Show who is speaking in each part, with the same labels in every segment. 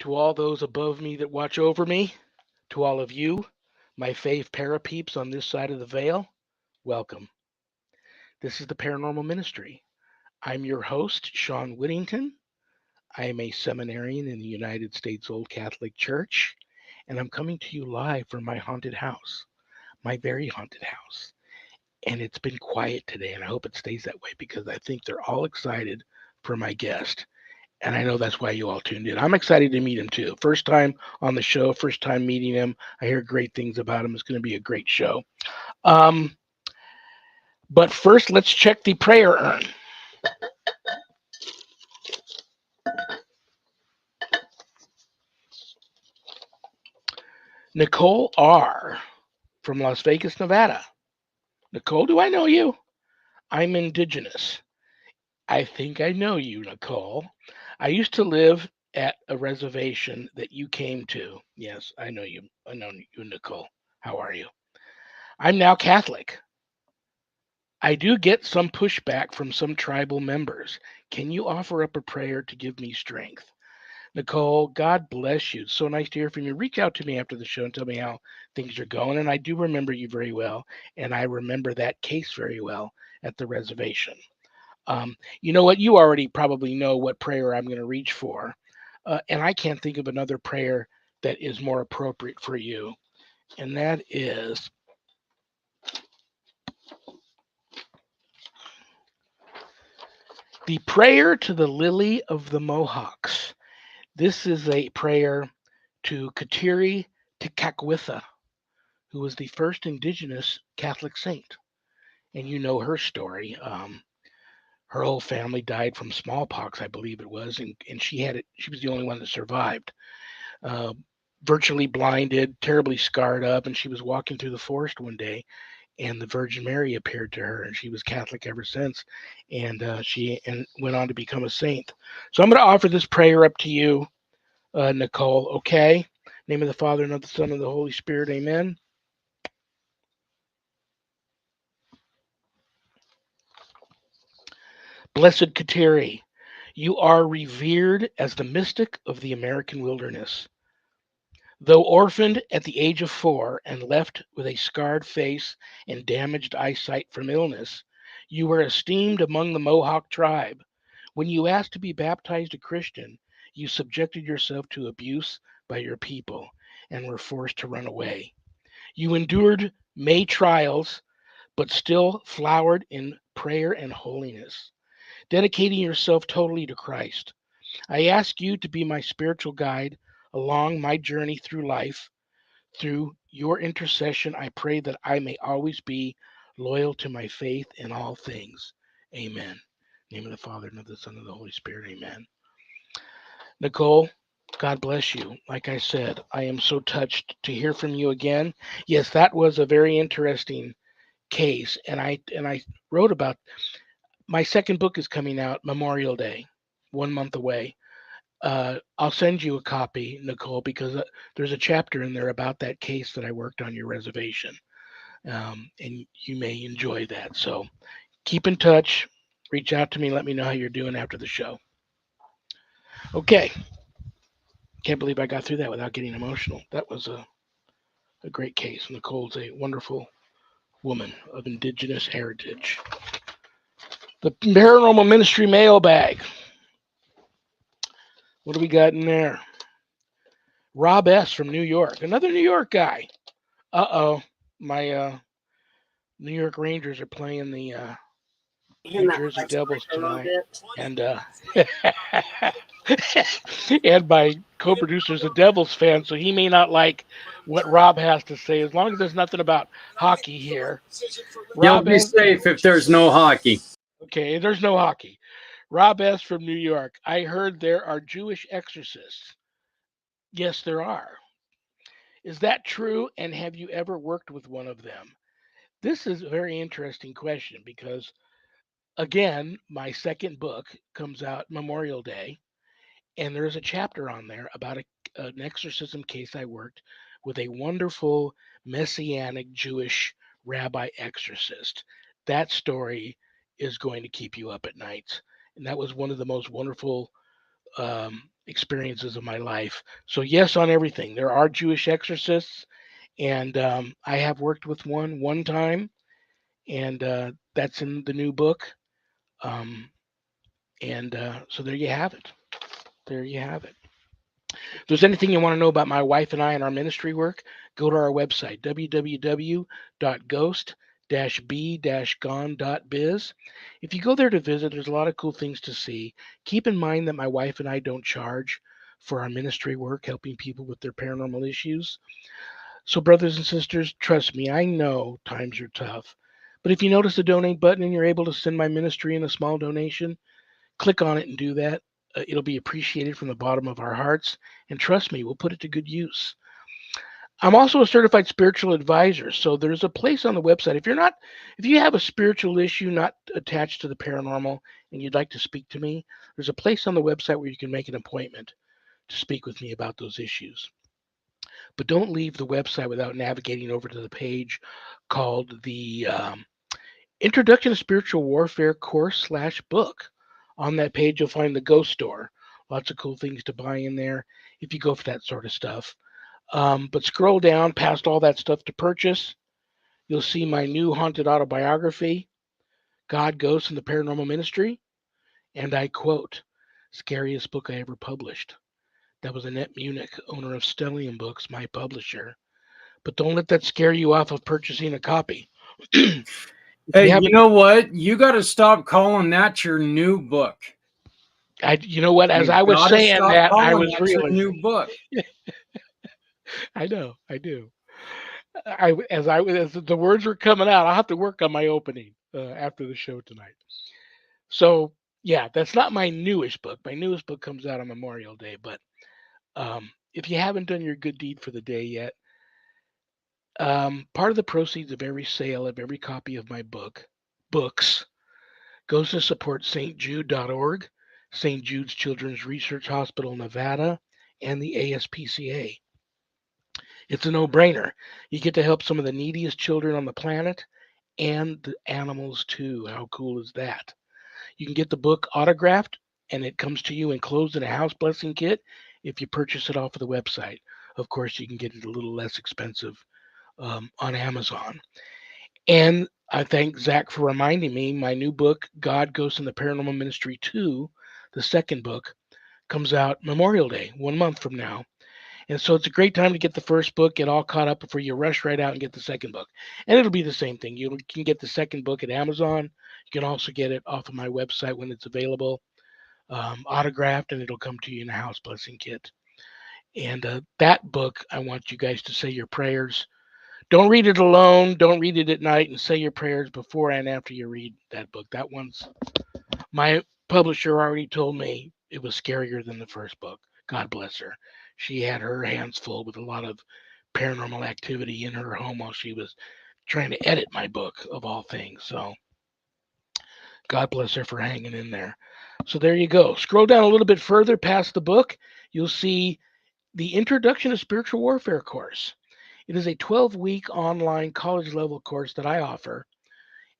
Speaker 1: To all those above me that watch over me, to all of you, my fave parapeeps on this side of the veil, welcome. This is the Paranormal Ministry. I'm your host, Shawn Whittington. I am a seminarian in the United States Old Catholic Church, and I'm coming to you live from my haunted house, my very haunted house. And it's been quiet today, and I hope it stays that way because I think they're all excited for my guest. And I know that's why you all tuned in. I'm excited to meet him too. First time on the show, first time meeting him. I hear great things about him. It's going to be a great show. Um, but first, let's check the prayer urn. Nicole R. from Las Vegas, Nevada. Nicole, do I know you? I'm indigenous. I think I know you, Nicole. I used to live at a reservation that you came to. Yes, I know you. I know you, Nicole. How are you? I'm now Catholic. I do get some pushback from some tribal members. Can you offer up a prayer to give me strength? Nicole, God bless you. It's so nice to hear from you. Reach out to me after the show and tell me how things are going. And I do remember you very well. And I remember that case very well at the reservation. You know what? You already probably know what prayer I'm going to reach for. And I can't think of another prayer that is more appropriate for you. And that is the prayer to the Lily of the Mohawks. This is a prayer to Kateri Tekakwitha, who was the first indigenous Catholic saint. And you know her story. Her whole family died from smallpox, I believe it was, and she had it. She was the only one that survived. Uh, Virtually blinded, terribly scarred up, and she was walking through the forest one day, and the Virgin Mary appeared to her, and she was Catholic ever since, and she went on to become a saint. So I'm going to offer this prayer up to you, Nicole. Okay. In the name of the Father and of the Son and of the Holy Spirit. Amen. Blessed Kateri, you are revered as the mystic of the American wilderness. Though orphaned at the age of 4 and left with a scarred face and damaged eyesight from illness, you were esteemed among the Mohawk tribe. When you asked to be baptized a Christian, you subjected yourself to abuse by your people and were forced to run away. You endured many trials, but still flowered in prayer and holiness, dedicating yourself totally to Christ. I ask you to be my spiritual guide along my journey through life. Through your intercession, I pray that I may always be loyal to my faith in all things. Amen. In the name of the Father, and of the Son, and of the Holy Spirit. Amen. Nicole, God bless you. Like I said, I am so touched to hear from you again. Yes, that was a very interesting case, and I wrote about my second book is coming out Memorial Day, 1 month away. I'll send you a copy, Nicole, because there's a chapter in there about that case that I worked on your reservation, and you may enjoy that. So keep in touch. Reach out to me. Let me know how you're doing after the show. Okay. Can't believe I got through that without getting emotional. That was a great case. Nicole's a wonderful woman of indigenous heritage. The Paranormal Ministry mailbag. What do we got in there? Rob S. from New York. Another New York guy. Uh-oh. My New York Rangers are playing the New Jersey Devils tonight. And and my co-producer's a Devils fan, so he may not like what Rob has to say. As long as there's nothing about hockey here.
Speaker 2: You'll be safe if there's no hockey.
Speaker 1: Okay, there's no hockey. Rob S. from New York. I heard there are Jewish exorcists. Yes, there are. Is that true? And have you ever worked with one of them? This is a very interesting question because, again, my second book comes out Memorial Day, and there's a chapter on there about an exorcism case I worked with a wonderful Messianic Jewish rabbi exorcist. That story is going to keep you up at night. And that was one of the most wonderful experiences of my life. So yes, on everything. There are Jewish exorcists, and I have worked with one time, and that's in the new book. Um, and so there you have it. There you have it. If there's anything you want to know about my wife and I and our ministry work, go to our website, www.ghost-b-gone.biz. If you go there to visit, there's a lot of cool things to see. Keep in mind that my wife and I don't charge for our ministry work, helping people with their paranormal issues. So, brothers and sisters, trust me, I know times are tough. But if you notice the donate button and you're able to send my ministry in a small donation, click on it and do that. It'll be appreciated from the bottom of our hearts. And trust me, we'll put it to good use. I'm also a certified spiritual advisor. So there's a place on the website. If you have a spiritual issue not attached to the paranormal and you'd like to speak to me, there's a place on the website where you can make an appointment to speak with me about those issues. But don't leave the website without navigating over to the page called the Introduction to Spiritual Warfare course/book. On that page, you'll find the Ghost Store. Lots of cool things to buy in there if you go for that sort of stuff. But scroll down past all that stuff to purchase. You'll see my new haunted autobiography, God, Ghosts, and the Paranormal Ministry. And I quote, scariest book I ever published. That was Annette Munich, owner of Stellium Books, my publisher. But don't let that scare you off of purchasing a copy.
Speaker 2: Hey, you know what? You got to stop calling that your new book.
Speaker 1: You know what? As
Speaker 2: You
Speaker 1: I was
Speaker 2: gotta
Speaker 1: saying
Speaker 2: stop
Speaker 1: that, I
Speaker 2: calling
Speaker 1: was
Speaker 2: that your
Speaker 1: realizing.
Speaker 2: new book.
Speaker 1: I know, I do. As the words were coming out, I'll have to work on my opening after the show tonight. So yeah, that's not my newest book. My newest book comes out on Memorial Day. But if you haven't done your good deed for the day yet, part of the proceeds of every sale of every copy of my books goes to support stjude.org, St. Jude's Children's Research Hospital, Nevada, and the ASPCA. It's a no-brainer. You get to help some of the neediest children on the planet and the animals too. How cool is that? You can get the book autographed and it comes to you enclosed in a house blessing kit if you purchase it off of the website. Of course, you can get it a little less expensive on Amazon. And I thank Zach for reminding me my new book, God, Ghosts, and the Paranormal Ministry 2, the second book, comes out Memorial Day, 1 month from now. And so it's a great time to get the first book, get all caught up before you rush right out and get the second book. And it'll be the same thing. You can get the second book at Amazon. You can also get it off of my website when it's available, autographed, and it'll come to you in a house blessing kit. And that book, I want you guys to say your prayers. Don't read it alone. Don't read it at night, and say your prayers before and after you read that book. That one's my publisher already told me it was scarier than the first book. God bless her. She had her hands full with a lot of paranormal activity in her home while she was trying to edit my book, of all things. So God bless her for hanging in there. So there you go. Scroll down a little bit further past the book. You'll see the Introduction to Spiritual Warfare course. It is a 12-week online college level course that I offer.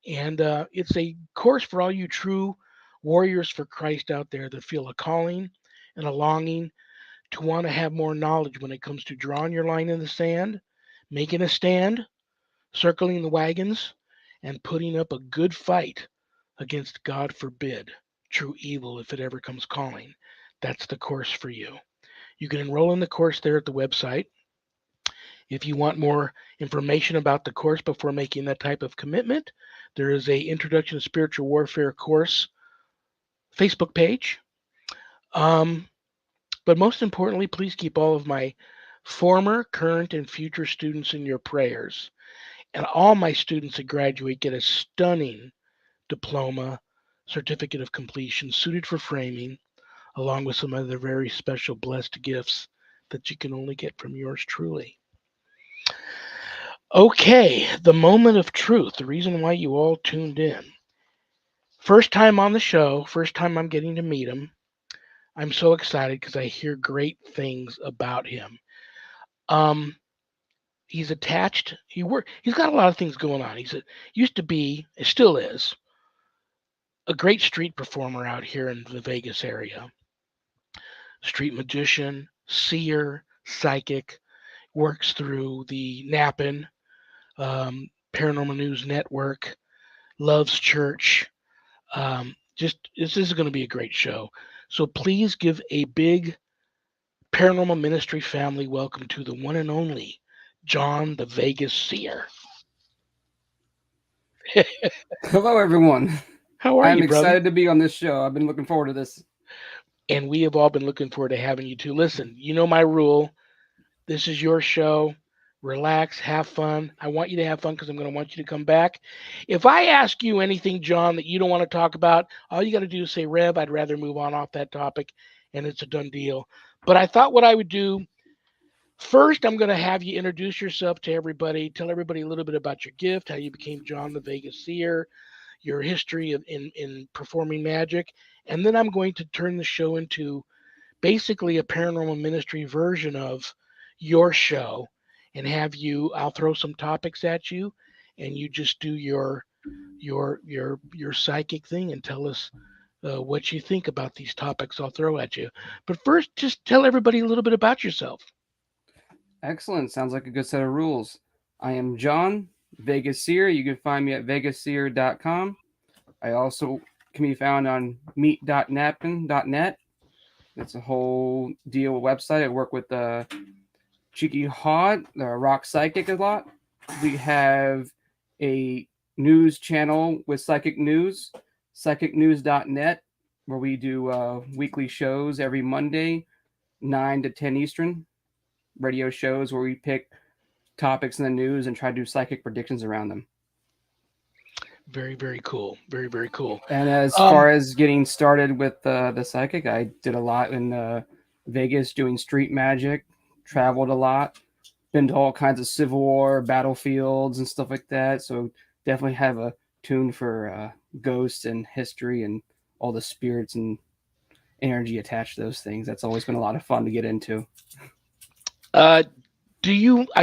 Speaker 1: And it's a course for all you true warriors for Christ out there that feel a calling and a longing to want to have more knowledge when it comes to drawing your line in the sand, making a stand, circling the wagons, and putting up a good fight against, God forbid, true evil if it ever comes calling. That's the course for you. You can enroll in the course there at the website. If you want more information about the course before making that type of commitment, there is a Introduction to Spiritual Warfare course Facebook page. But most importantly, please keep all of my former, current, and future students in your prayers. And all my students that graduate get a stunning diploma, certificate of completion suited for framing, along with some other very special blessed gifts that you can only get from yours truly. Okay, the moment of truth, the reason why you all tuned in. First time on the show, first time I'm getting to meet him. I'm so excited because I hear great things about him. Um, he's attached. He's got a lot of things going on. Used to be, still is, a great street performer out here in the Vegas area. street magician, seer, psychic, works through the Nappin, Paranormal News Network, loves church. Just this is going to be a great show. So please give a big Paranormal Ministry family welcome to the one and only John the Vegas Seer.
Speaker 3: Hello, everyone.
Speaker 1: How are
Speaker 3: I'm
Speaker 1: you, brother?
Speaker 3: excited to be on this show. I've been looking forward to this.
Speaker 1: And we have all been looking forward to having you too. Listen, you know my rule. This is your show. Relax, have fun. I want you to have fun because I'm going to want you to come back. If I ask you anything, John, that you don't want to talk about, all you got to do is say, Rev, I'd rather move on off that topic, and it's a done deal. But I thought what I would do first, I'm going to have you introduce yourself to everybody, tell everybody a little bit about your gift, how you became John the Vegas Seer, your history in performing magic, and then I'm going to turn the show into basically a paranormal ministry version of your show and have you I'll throw some topics at you and you just do your psychic thing and tell us what you think about these topics I'll throw at you. But first, just tell everybody a little bit about yourself.
Speaker 3: Excellent. Sounds like a good set of rules. I am John, Vegas Seer. You can find me at vegasseer.com. I also can be found on meet.napkin.net. It's a whole deal website. I work with Cheeky Hot, the rock psychic a lot. We have a news channel with psychic news, psychicnews.net, where we do weekly shows every Monday, 9 to 10 Eastern, radio shows where we pick topics in the news and try to do psychic predictions around them.
Speaker 1: Very, very cool. Very, very cool.
Speaker 3: And as far as getting started with the psychic, I did a lot in Vegas doing street magic, traveled a lot, been to all kinds of Civil War battlefields and stuff like that. So definitely have a tune for ghosts and history and all the spirits and energy attached to those things. That's always been a lot of fun to get into.
Speaker 1: I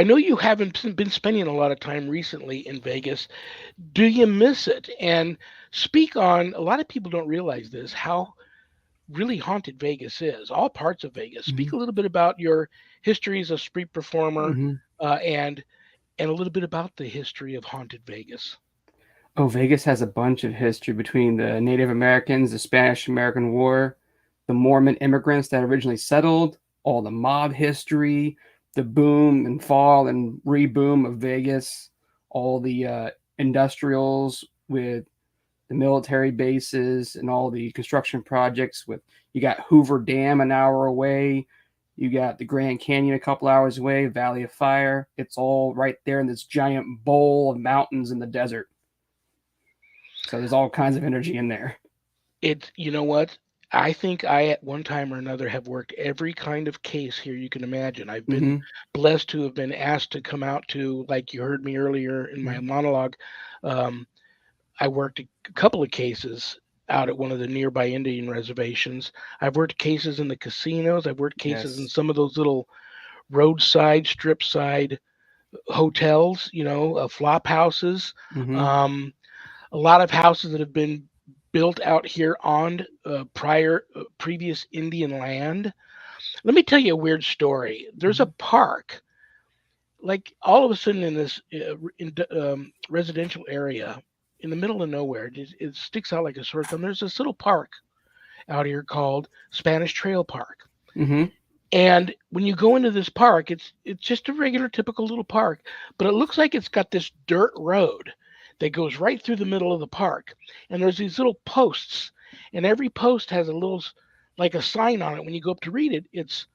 Speaker 1: know you haven't been spending a lot of time recently in Vegas. Do you miss it? And speak on, a lot of people don't realize this, how really haunted Vegas is, all parts of Vegas. Speak
Speaker 3: Mm-hmm.
Speaker 1: a little bit about your history as a street performer,
Speaker 3: Mm-hmm.
Speaker 1: And a little bit about the history of haunted Vegas.
Speaker 3: Oh, Vegas has a bunch of history between the Native Americans, the Spanish American War, the Mormon immigrants that originally settled, all the mob history, the boom and fall and reboom of Vegas, all the industrials with the military bases and all the construction projects. With you got Hoover Dam an hour away, you got the Grand Canyon a couple hours away, Valley of Fire. It's all right there in this giant bowl of mountains in the desert. So there's all kinds of energy in there.
Speaker 1: You know what? I think I, at one time or another, have worked every kind of case here you can imagine. I've been blessed to have been asked to come out to, like you heard me earlier in my monologue. I worked a couple of cases out at one of the nearby Indian reservations. I've worked cases in the casinos. I've worked cases in some of those little roadside, strip side hotels, flop houses. A lot of houses that have been built out here on previous Indian land. Let me tell you a weird story. There's a park, like all of a sudden in this residential area in the middle of nowhere. It sticks out like a sore thumb. There's this little park out here called Spanish Trail Park. And when you go into this park, it's just a regular, typical little park, but it looks like it's got this dirt road that goes right through the middle of the park. And there's these little posts, and every post has a little, like a sign on it. When you go up to read it, it's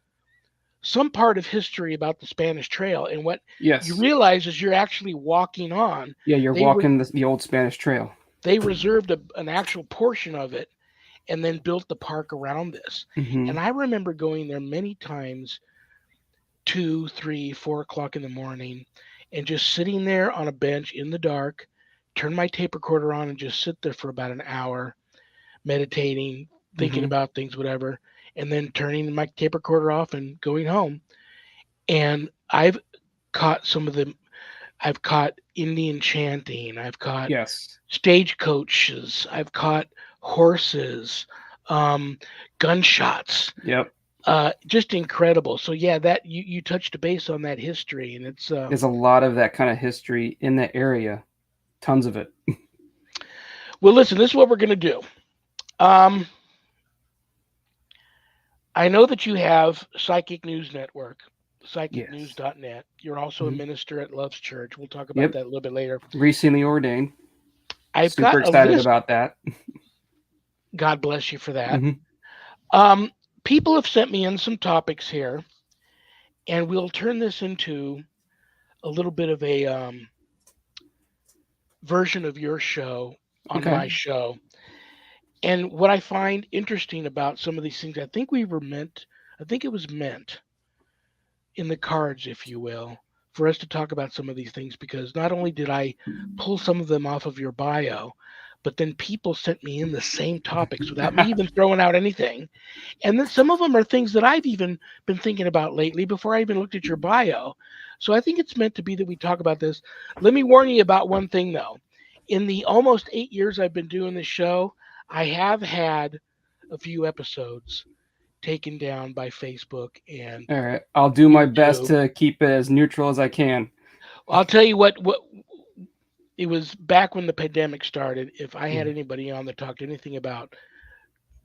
Speaker 1: some part of history about the Spanish Trail. And what you realize is you're actually walking on.
Speaker 3: Yeah, you're walking the old Spanish Trail.
Speaker 1: They reserved an actual portion of it and then built the park around this. And I remember going there many times, 2, 3, 4 o'clock in the morning, and just sitting there on a bench in the dark, turn my tape recorder on and just sit there for about an hour, meditating, thinking about things, whatever, and then turning my tape recorder off and going home. And I've caught I've caught Indian chanting. I've caught stagecoaches. I've caught horses, gunshots.
Speaker 3: Yep.
Speaker 1: Just incredible. So yeah, that you touched a base on that history, and it's
Speaker 3: There's a lot of that kind of history in that area. Tons of it.
Speaker 1: well. Listen, this is what we're gonna do. Um, I know that you have Psychic News Network,
Speaker 3: Yes.
Speaker 1: psychicnews.net. You're also a
Speaker 3: Hmm.
Speaker 1: minister at Love's Church. We'll talk about
Speaker 3: Yep.
Speaker 1: that a little bit later.
Speaker 3: Recently ordained.
Speaker 1: I've
Speaker 3: Super
Speaker 1: got a
Speaker 3: excited
Speaker 1: list.
Speaker 3: about that.
Speaker 1: God bless you for that.
Speaker 3: Hmm.
Speaker 1: Um, People have sent me in some topics here, and we'll turn this into a little bit of a version of your show on
Speaker 3: Okay.
Speaker 1: my show. And what I find interesting about some of these things, I think it was meant in the cards, if you will, for us to talk about some of these things because not only did I pull some of them off of your bio, but then people sent me in the same topics without me even throwing out anything. And then some of them are things that I've even been thinking about lately before I even looked at your bio. So I think it's meant to be that we talk about this. Let me warn you about one thing though. In the almost 8 years I've been doing this show, I have had a few episodes taken down by Facebook and
Speaker 3: All right. I'll do my best
Speaker 1: YouTube.
Speaker 3: to keep it as neutral as I can.
Speaker 1: I'll tell you what it was back when the pandemic started. If I had
Speaker 3: Mhm.
Speaker 1: anybody on that talked anything about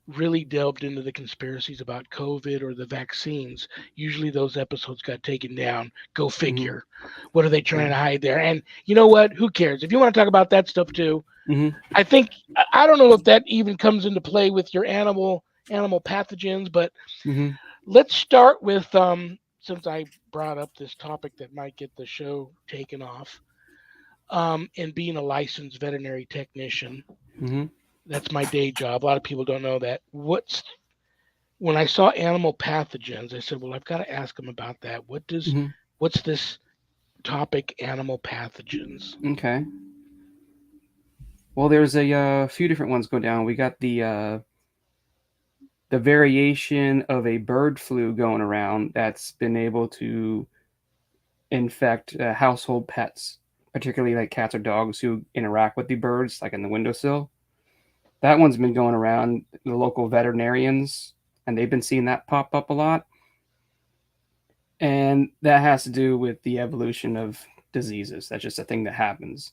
Speaker 1: really delved into the conspiracies about COVID or the vaccines, usually those episodes got taken down. Go
Speaker 3: Mhm.
Speaker 1: figure. What are they trying
Speaker 3: Yeah.
Speaker 1: to hide there? And you know what? Who cares? If you want to talk about that stuff too,
Speaker 3: Mhm.
Speaker 1: I think I don't know if that even comes into play with your animal pathogens, but
Speaker 3: Mhm.
Speaker 1: let's start with since I brought up this topic that might get the show taken off. And being a licensed veterinary technician,
Speaker 3: Mhm.
Speaker 1: that's my day job. A lot of people don't know that. When I saw animal pathogens, I said, well, I've got to ask them about that.
Speaker 3: Mhm.
Speaker 1: What's this topic, animal pathogens?
Speaker 3: Okay. Well, there's a few different ones going down. We got the variation of a bird flu going around that's been able to infect household pets, particularly like cats or dogs who interact with the birds, like in the windowsill. That one's been going around the local veterinarians, and they've been seeing that pop up a lot. And that has to do with the evolution of diseases. That's just a thing that happens.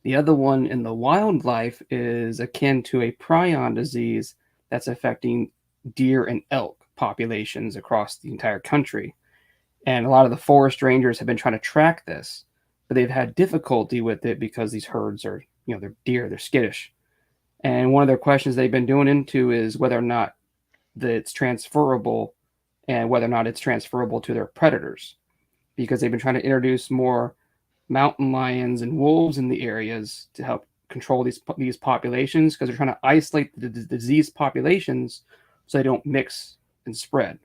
Speaker 3: The other one in the wildlife is akin to a prion disease that's affecting deer and elk populations across the entire country. And a lot of the forest rangers have been trying to track this, but they've had difficulty with it because these herds are, they're deer, they're skittish. And one of their questions they've been doing into is whether or not that it's transferable and whether or not it's transferable to their predators because they've been trying to introduce more mountain lions and wolves in the areas to help control these populations because they're trying to isolate the diseased populations so they don't mix and spread.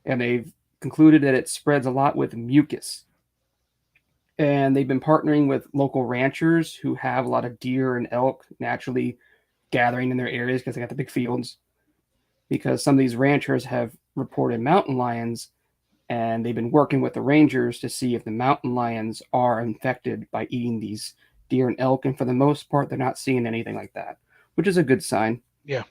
Speaker 3: And they've concluded that it spreads a lot with mucus. And they've been partnering with local ranchers who have a lot of deer and elk naturally gathering in their areas because they got the big fields. Because some of these ranchers have reported mountain lions and they've been working with the rangers to see if the mountain lions are infected by eating these deer and elk. And for the most part, they're not seeing anything like that, which is a good sign.
Speaker 1: Yeah.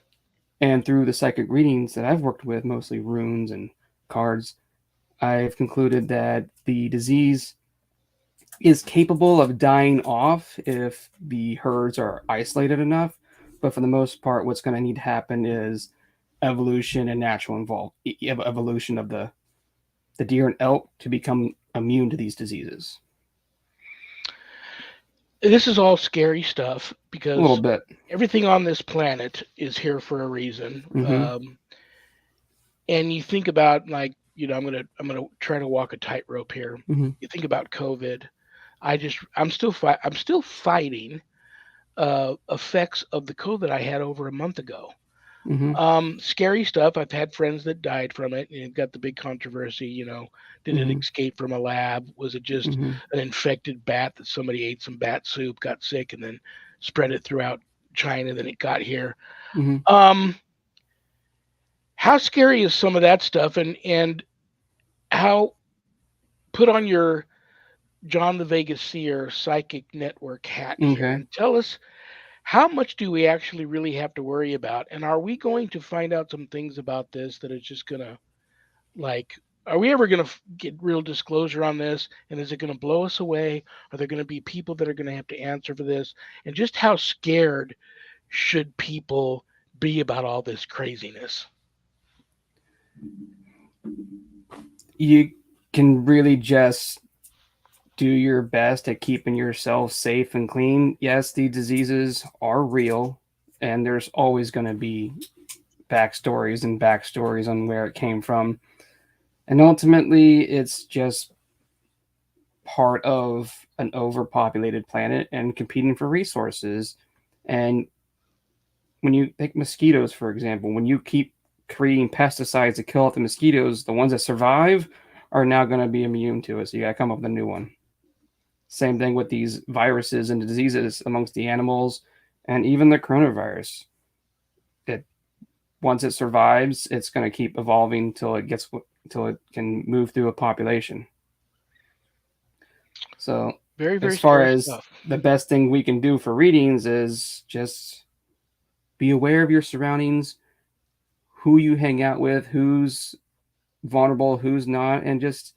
Speaker 3: And through the psychic readings that I've worked with, mostly runes and cards, I've concluded that the disease is capable of dying off if the herds are isolated enough. But for the most part, what's going to need to happen is evolution and evolution of the deer and elk to become immune to these diseases.
Speaker 1: This is all scary stuff
Speaker 3: A little
Speaker 1: because
Speaker 3: bit.
Speaker 1: everything on this planet is here for a reason.
Speaker 3: Mm-hmm.
Speaker 1: And you think about like, I'm gonna try to walk a tightrope here.
Speaker 3: Mm-hmm.
Speaker 1: You think about COVID. I'm still fighting effects of the COVID I had over a month ago.
Speaker 3: Mm-hmm.
Speaker 1: Scary stuff. I've had friends that died from it, and it got the big controversy. Did it
Speaker 3: Mm-hmm.
Speaker 1: escape from a lab? Was it just
Speaker 3: Mm-hmm.
Speaker 1: an infected bat that somebody ate some bat soup, got sick, and then spread it throughout China? Then it got here.
Speaker 3: Mm-hmm.
Speaker 1: Um, how scary is some of that stuff, and how put on your John the Vegas Seer psychic network hat here
Speaker 3: Okay.
Speaker 1: and tell us how much do we actually really have to worry about? And are we going to find out some things about this that is just going to Like, are we ever going to get real disclosure on this? And is it going to blow us away? Are there going to be people that are going to have to answer for this? And just how scared should people be about all this craziness?
Speaker 3: You can really just do your best at keeping yourself safe and clean. Yes, the diseases are real, and there's always going to be backstories on where it came from. And ultimately, it's just part of an overpopulated planet and competing for resources. And when you take mosquitoes, for example, when you keep creating pesticides to kill off the mosquitoes, the ones that survive are now going to be immune to it. So you got to come up with a new one. Same thing with these viruses and diseases amongst the animals and even the coronavirus. It once it survives, it's going to keep evolving until it can move through a population. So
Speaker 1: Very, very
Speaker 3: as far
Speaker 1: scary
Speaker 3: as
Speaker 1: stuff.
Speaker 3: the best thing we can do for readings is just be aware of your surroundings, who you hang out with, who's vulnerable, who's not, and just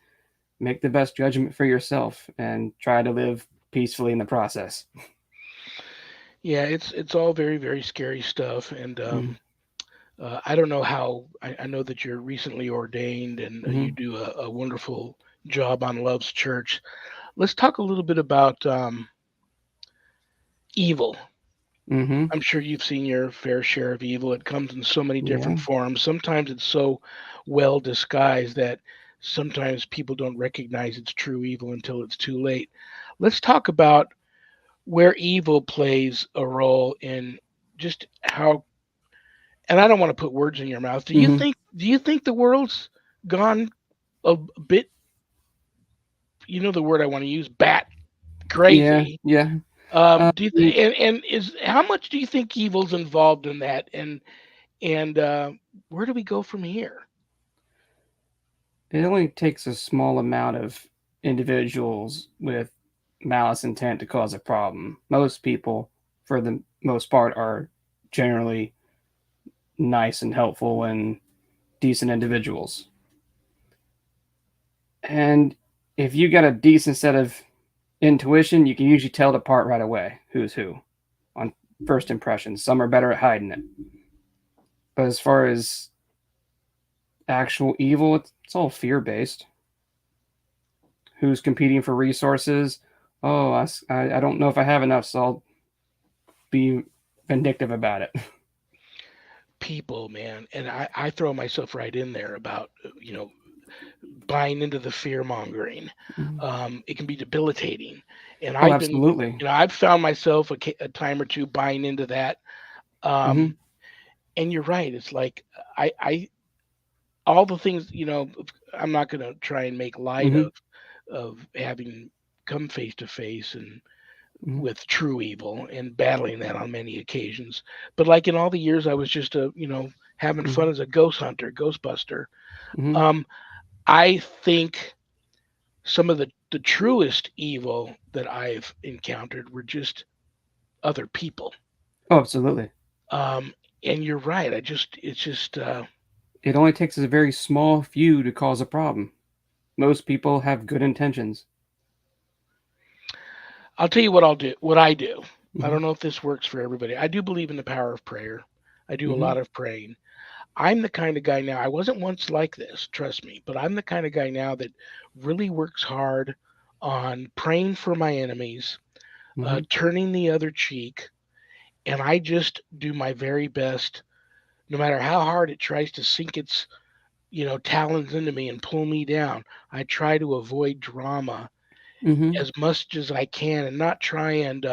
Speaker 3: make the best judgment for yourself and try to live peacefully in the process.
Speaker 1: Yeah, it's all very, very scary stuff. And
Speaker 3: Mm-hmm.
Speaker 1: I don't know how. I know that you're recently ordained and
Speaker 3: Mm-hmm.
Speaker 1: you do a wonderful job on Love's Church. Let's talk a little bit about evil.
Speaker 3: Mm-hmm.
Speaker 1: I'm sure you've seen your fair share of evil. It comes in so many
Speaker 3: Yeah.
Speaker 1: different forms. Sometimes it's so well disguised that sometimes people don't recognize it's true evil until it's too late. Let's talk about where evil plays a role in just how, and I don't want to put words in your mouth.
Speaker 3: Mm-hmm.
Speaker 1: Do you think the world's gone a bit, the word I want to use, bat
Speaker 3: Yeah.
Speaker 1: crazy?
Speaker 3: Yeah.
Speaker 1: Do you
Speaker 3: Um,
Speaker 1: and is how much do you think evil's involved in that? And where do we go from here?
Speaker 3: it only takes a small amount of individuals with malice intent to cause a problem. Most people, for the most part, are generally nice and helpful and decent individuals. And if you got a decent set of intuition, you can usually tell it apart right away who's who on first impressions. Some are better at hiding it. But as far as actual evil, it's all fear based. Who's competing for resources? Oh, I don't know if I have enough, so I'll be vindictive about it.
Speaker 1: People, man, and I throw myself right in there about buying into the fear mongering. It can be debilitating, and
Speaker 3: Oh,
Speaker 1: I've been,
Speaker 3: absolutely.
Speaker 1: I've found myself a time or two buying into that.
Speaker 3: Mm-hmm.
Speaker 1: Um, and you're right. It's like I all the things, I'm not going to try and make light
Speaker 3: Mm-hmm.
Speaker 1: of having come face to face and
Speaker 3: Mm-hmm.
Speaker 1: with true evil and battling that on many occasions. But like in all the years I was just having fun as a ghost hunter, ghostbuster.
Speaker 3: Mm-hmm.
Speaker 1: Um, I think some of the truest evil that I've encountered were just other people.
Speaker 3: Oh, absolutely.
Speaker 1: Um, and you're right. It's just
Speaker 3: It only takes a very small few to cause a problem. Most people have good intentions.
Speaker 1: I'll tell you what I'll do. What I do. I
Speaker 3: Mm-hmm.
Speaker 1: don't know if this works for everybody. I do believe in the power of prayer. I do a
Speaker 3: Mm-hmm.
Speaker 1: lot of praying. I'm the kind of guy now. I wasn't once like this, trust me, but I'm the kind of guy now that really works hard on praying for my enemies,
Speaker 3: Mm-hmm.
Speaker 1: turning the other cheek, and I just do my very best, no matter how hard it tries to sink its talons into me and pull me down. I try to avoid drama
Speaker 3: Mm-hmm.
Speaker 1: as much as I can and not try and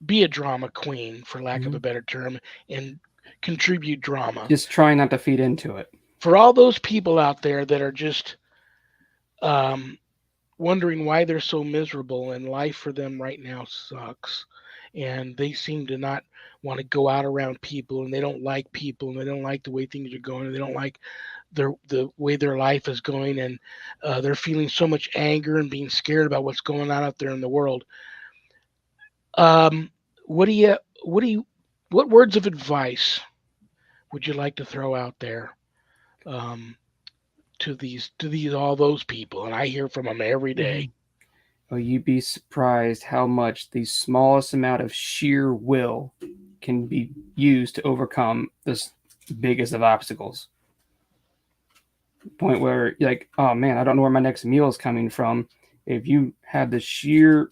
Speaker 1: be a drama queen, for lack of
Speaker 3: Mm-hmm.
Speaker 1: a better term, and contribute drama.
Speaker 3: Just try not to feed into it.
Speaker 1: For all those people out there that are just um, wondering why they're so miserable and life for them right now sucks, and they seem to not want to go out around people, and they don't like people, and they don't like the way things are going, and they don't like the way their life is going, and they're feeling so much anger and being scared about what's going on out there in the world. Um, what do you what do you what words of advice would you like to throw out there um, to all those people, and I hear from them every day.
Speaker 3: Oh, you'd be surprised how much the smallest amount of sheer will can be used to overcome this biggest of obstacles. Point where you're like, oh man, I don't know where my next meal is coming from. If you have the sheer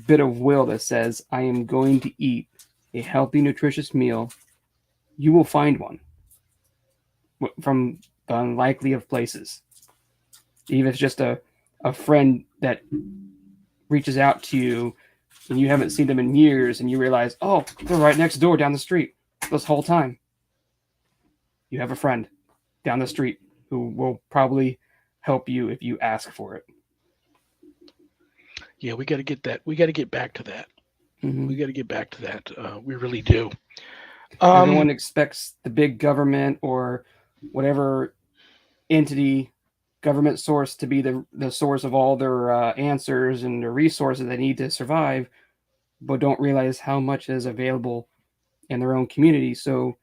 Speaker 3: bit of will that says, I am going to eat a healthy, nutritious meal, you will find one from the unlikely of places. Even if it's just a friend that reaches out to you and you haven't seen them in years and you realize, oh, they're right next door down the street this whole time. You have a friend down the street who will probably help you if you ask for it.
Speaker 1: Yeah, we got to get that. We got to get back to that.
Speaker 3: Mm-hmm.
Speaker 1: We got to get back to that. We really do.
Speaker 3: Everyone expects the big government or whatever entity, government source, to be the source of all their answers and the resources they need to survive, but don't realize how much is available in their own community. So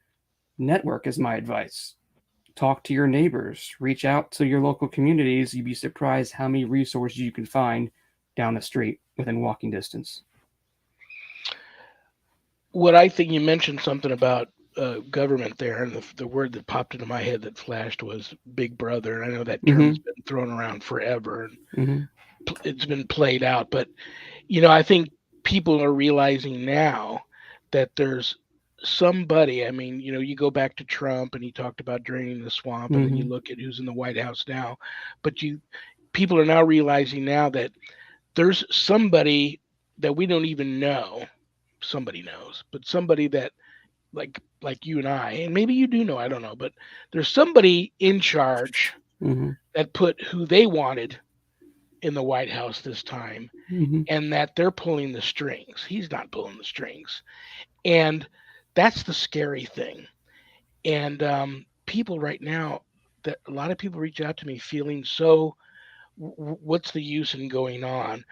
Speaker 3: network is my advice. Talk to your neighbors, reach out to your local communities. You'd be surprised how many resources you can find down the street within walking distance.
Speaker 1: What I think you mentioned something about government there, and the word that popped into my head that flashed was Big Brother. And I know that term has been thrown around forever, and it's been played out. But I think people are realizing now that there's somebody. I mean, you go back to Trump, and he talked about draining the swamp, and then you look at who's in the White House now. But people are now realizing now that there's somebody that we don't even know. Somebody knows, but somebody that like you and I, and maybe you do know, I don't know, but there's somebody in charge that put who they wanted in the White House this time, and that they're pulling the strings. He's not pulling the strings, and that's the scary thing. And people right now, that a lot of people reach out to me feeling so, what's the use in going on?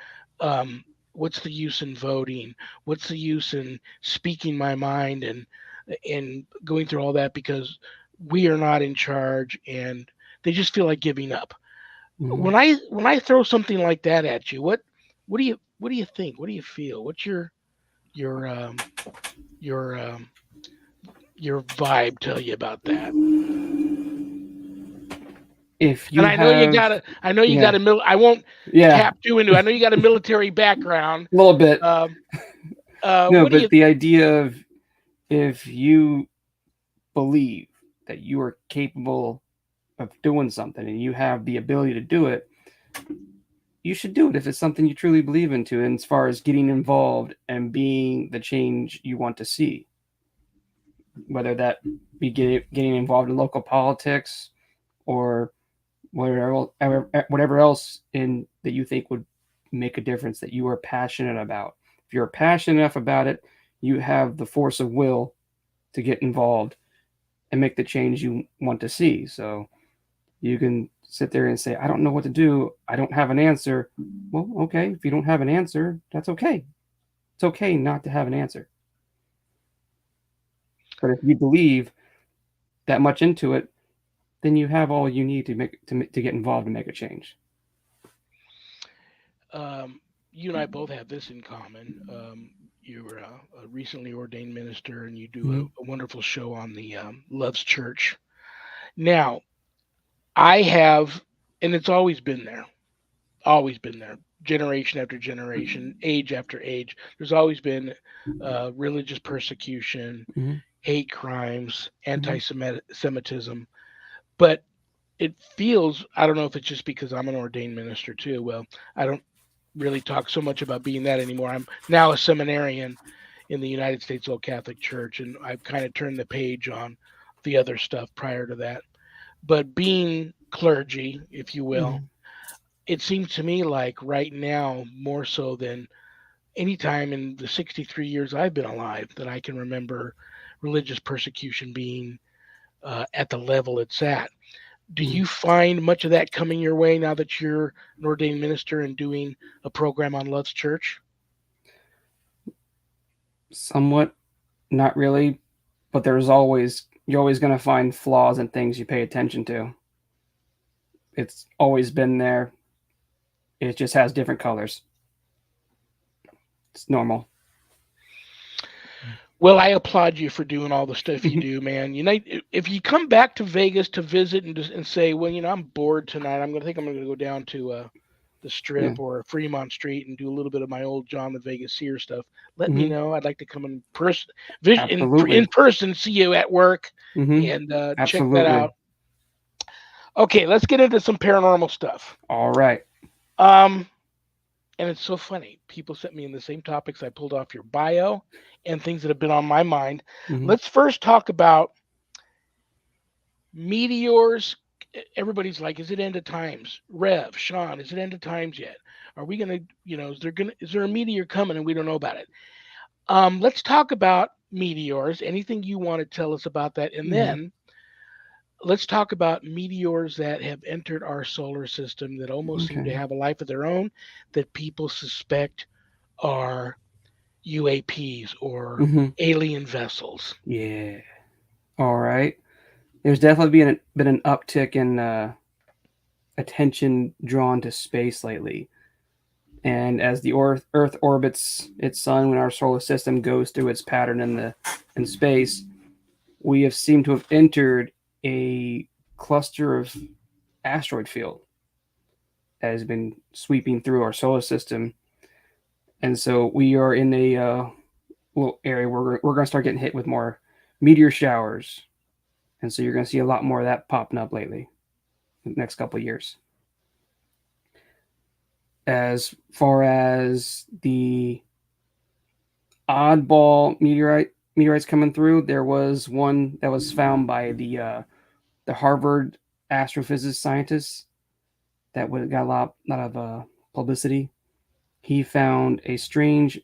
Speaker 1: What's the use in voting? What's the use in speaking my mind and going through all that because we are not in charge, and they just feel like giving up. When I throw something like that at you, what do you think? What do you feel? What's your your your vibe tell you about that?
Speaker 3: If you
Speaker 1: And I know you got a, I know you got a I won't tap too into. I know you got a military background.
Speaker 3: A little bit. No, but the idea of, if you believe that you are capable of doing something and you have the ability to do it, you should do it if it's something you truly believe into, and as far as getting involved and being the change you want to see. Whether that be getting involved in local politics or whatever else in that you think would make a difference, that you are passionate about. If you're passionate enough about it, you have the force of will to get involved and make the change you want to see. So you can sit there and say, I don't know what to do. I don't have an answer. Well, okay. If you don't have an answer, that's okay. It's okay not to have an answer. But if you believe that much into it, then you have all you need to get involved and make a change.
Speaker 1: You and I both have this in common. You're a recently ordained minister, and you do a wonderful show on the Love's Church. Now, I have, and it's always been there, generation after generation, age after age. There's always been religious persecution, hate crimes, anti-Semitism, but it feels, I don't know if it's just because I'm an ordained minister too. Well, I don't really talk so much about being that anymore. I'm now a seminarian in the United States Old Catholic Church, and I've kind of turned the page on the other stuff prior to that. But being clergy, if you will, it seems to me like right now, more so than any time in the 63 years I've been alive, that I can remember religious persecution being at the level it's at. Do you find much of that coming your way now that you're an ordained minister and doing a program on Love's Church?
Speaker 3: Somewhat, not really, but there's always you're always going to find flaws in things you pay attention to. It's always been there. It just has different colors. It's normal.
Speaker 1: Well, I applaud you for doing all the stuff you do, man. If you come back to Vegas to visit and say, well, I'm bored tonight. I'm going to go down to the Strip or Fremont Street and do a little bit of my old John the Vegas Seer stuff. Let me know. I'd like to come in person, see you at work, and check that out. Okay, let's get into some paranormal stuff.
Speaker 3: All right.
Speaker 1: And it's so funny. People sent me in the same topics I pulled off your bio and things that have been on my mind. Let's first talk about meteors. Everybody's like, is it end of times? Rev, Shawn, is it end of times yet? Are we gonna, is there a meteor coming and we don't know about it? Let's talk about meteors. Anything you want to tell us about that? And then let's talk about meteors that have entered our solar system that almost seem to have a life of their own, that people suspect are UAPs or alien vessels.
Speaker 3: Yeah. All right. There's definitely been an uptick in attention drawn to space lately. And as the Earth orbits its sun, when our solar system goes through its pattern in space, we have seemed to have entered a cluster of asteroid field that has been sweeping through our solar system. And so we are in a little area where we're going to start getting hit with more meteor showers. And so you're going to see a lot more of that popping up lately in the next couple of years. As far as the oddball meteorites coming through, there was one that was found by the Harvard astrophysicist scientist that got a lot of publicity. He found a strange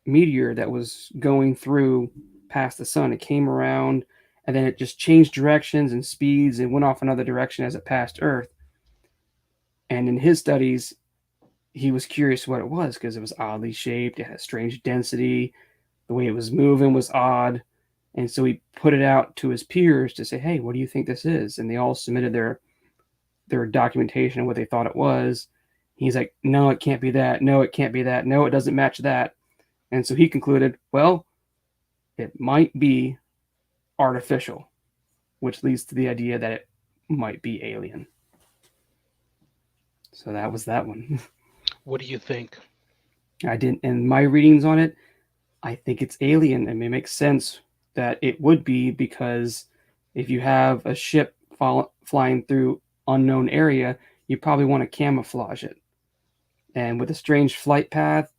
Speaker 3: meteor that was going through past the sun. It came around and then it just changed directions and speeds and went off another direction as it passed Earth. And in his studies, he was curious what it was because it was oddly shaped. It had a strange density. The way it was moving was odd. And so he put it out to his peers to say, hey, what do you think this is? And they all submitted their documentation of what they thought it was. He's like, no, it can't be that. No, it can't be that. No, it doesn't match that. And so he concluded, well, it might be artificial, which leads to the idea that it might be alien. So that was that one.
Speaker 1: What do you think?
Speaker 3: I didn't, and my readings on it, I think it's alien. It may make sense that it would be, because if you have a ship flying through unknown area, you probably want to camouflage it. And with a strange flight path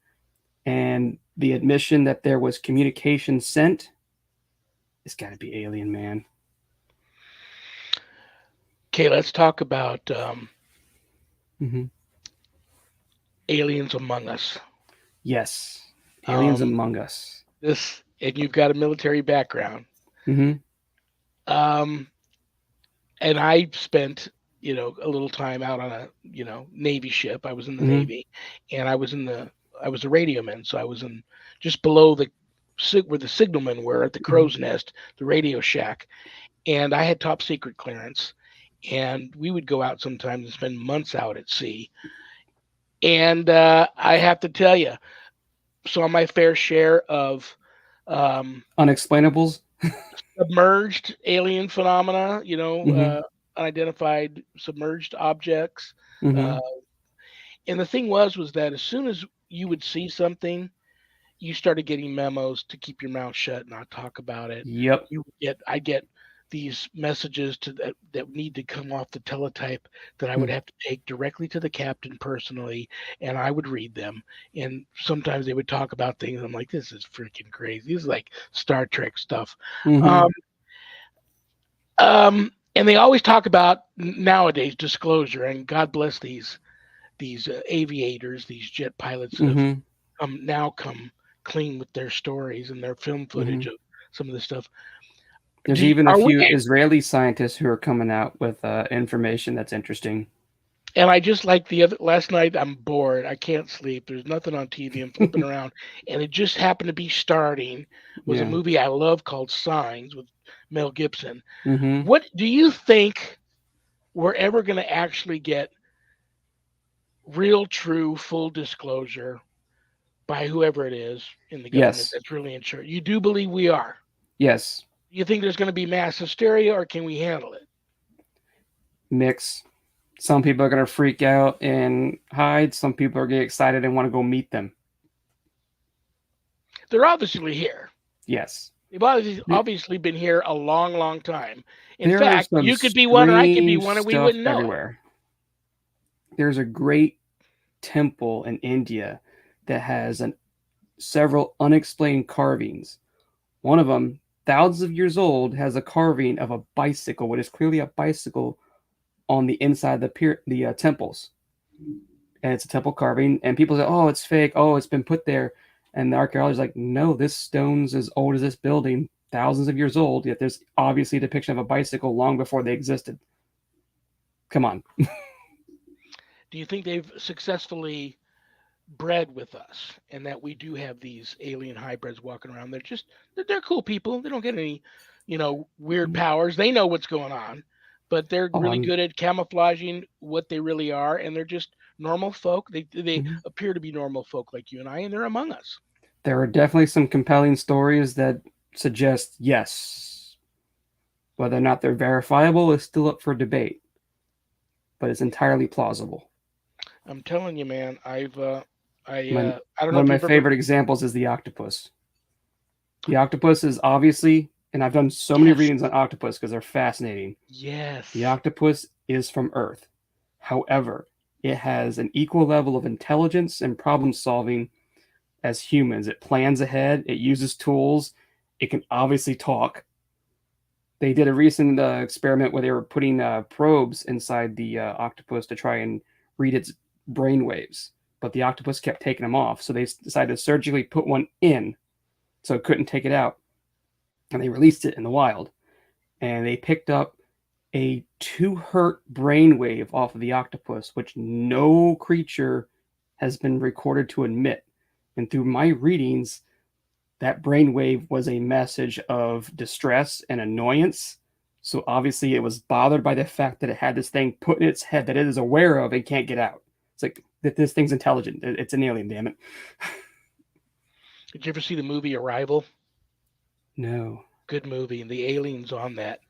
Speaker 3: and the admission that there was communication sent, it's got to be alien, man.
Speaker 1: Okay, let's talk about aliens among us.
Speaker 3: Yes, aliens among us.
Speaker 1: And you've got a military background. And I spent, a little time out on a, Navy ship. I was in the Navy, and I was a radio man. So I was in just below where the signalmen were at the crow's nest, the radio shack. And I had top secret clearance, and we would go out sometimes and spend months out at sea. And I have to tell you, saw my fair share of
Speaker 3: unexplainables,
Speaker 1: submerged alien phenomena, unidentified submerged objects. And the thing was that as soon as you would see something, you started getting memos to keep your mouth shut and not talk about it.
Speaker 3: Yep.
Speaker 1: I get these messages that need to come off the teletype that I would have to take directly to the captain personally, and I would read them. And sometimes they would talk about things. I'm like, this is freaking crazy. This is like Star Trek stuff. And they always talk about nowadays disclosure, and God bless these aviators, these jet pilots that have come clean with their stories and their film footage of some of this stuff.
Speaker 3: There's even a few Israeli scientists who are coming out with information that's interesting.
Speaker 1: And I just like last night, I'm bored. I can't sleep. There's nothing on TV. I'm flipping around. And it just happened to be starting. It was a movie I love called Signs with Mel Gibson.
Speaker 3: Mm-hmm.
Speaker 1: What do you think we're ever going to actually get real, true, full disclosure by whoever it is in the government
Speaker 3: Yes.
Speaker 1: that's really in charge? You do believe we are?
Speaker 3: Yes.
Speaker 1: You think there's going to be mass hysteria, or can we handle it?
Speaker 3: Mix. Some people are going to freak out and hide. Some people are getting excited and want to go meet them.
Speaker 1: They're obviously here.
Speaker 3: Yes.
Speaker 1: They've obviously been here a long, long time. In
Speaker 3: There are
Speaker 1: fact,
Speaker 3: some
Speaker 1: you could be one or I could be
Speaker 3: strange
Speaker 1: one and we
Speaker 3: stuff
Speaker 1: wouldn't know it.
Speaker 3: everywhere. There's a great temple in India that has several unexplained carvings. One of them, thousands of years old, has a carving of a bicycle, what is clearly a bicycle, on the inside of the temples. And it's a temple carving. And people say, oh, it's fake. Oh, it's been put there. And the archaeologist is like, no, this stone's as old as this building, thousands of years old, yet there's obviously a depiction of a bicycle long before they existed. Come on.
Speaker 1: Do you think they've successfully bred with us and that we do have these alien hybrids walking around? They're cool people. They don't get any, weird powers. They know what's going on, but they're really good at camouflaging what they really are, and they're just normal folk. They appear to be normal folk like you and I, and they're among us.
Speaker 3: There are definitely some compelling stories that suggest yes. Whether or not they're verifiable is still up for debate, but it's entirely plausible.
Speaker 1: I'm telling you, man. I don't know.
Speaker 3: One of my favorite examples is the octopus. The octopus is obviously, and I've done so many readings on octopus because they're fascinating.
Speaker 1: Yes.
Speaker 3: The octopus is from Earth. However, it has an equal level of intelligence and problem solving as humans. It plans ahead. It uses tools. It can obviously talk. They did a recent experiment where they were putting probes inside the octopus to try and read its brain waves, but the octopus kept taking them off. So they decided to surgically put one in so it couldn't take it out. And they released it in the wild. And they picked up a 2 hertz brainwave off of the octopus, which no creature has been recorded to emit. And through my readings, that brainwave was a message of distress and annoyance. So obviously it was bothered by the fact that it had this thing put in its head that it is aware of and can't get out. It's like that this thing's intelligent. It's an alien, damn it.
Speaker 1: Did you ever see the movie Arrival?
Speaker 3: No.
Speaker 1: Good movie. And the aliens on that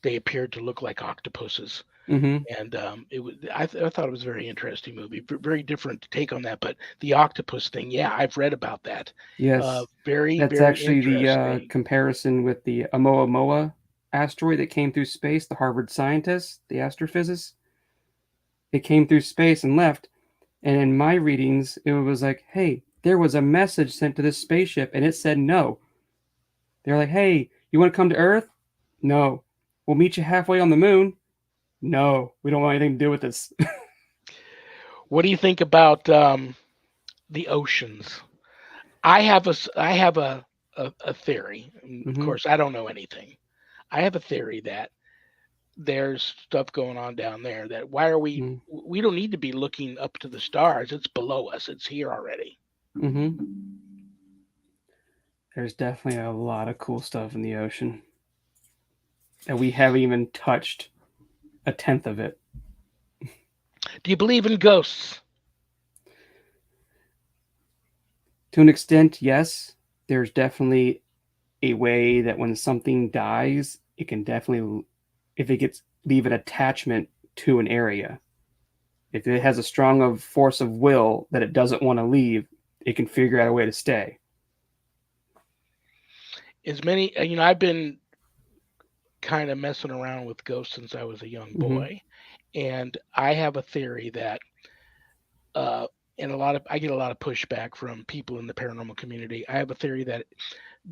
Speaker 1: they appeared to look like octopuses.
Speaker 3: Mm-hmm.
Speaker 1: And I thought it was a very interesting movie, very different take on that. But the octopus thing, yeah, I've read about that.
Speaker 3: Yes,
Speaker 1: that's
Speaker 3: very actually the comparison with the Oumuamua asteroid that came through space. The Harvard scientist, the astrophysicist, it came through space and left. And in my readings, it was like, hey, there was a message sent to this spaceship, and it said no. They're like, hey, you want to come to Earth? No. We'll meet you halfway on the moon. No, we don't want anything to do with this.
Speaker 1: What do you think about the oceans? I have a theory. Of course, I don't know anything. I have a theory that there's stuff going on down there. That why are we? We don't need to be looking up to the stars. It's below us. It's here already.
Speaker 3: Mm-hmm. There's definitely a lot of cool stuff in the ocean that we haven't even touched a tenth of it.
Speaker 1: Do you believe in ghosts?
Speaker 3: To an extent, yes. There's definitely a way that when something dies, it can definitely, if it gets, leave an attachment to an area. If it has a strong of force of will that it doesn't want to leave, it can figure out a way to stay.
Speaker 1: As many, I've been kind of messing around with ghosts since I was a young boy, and I have a theory that, and I get a lot of pushback from people in the paranormal community. I have a theory that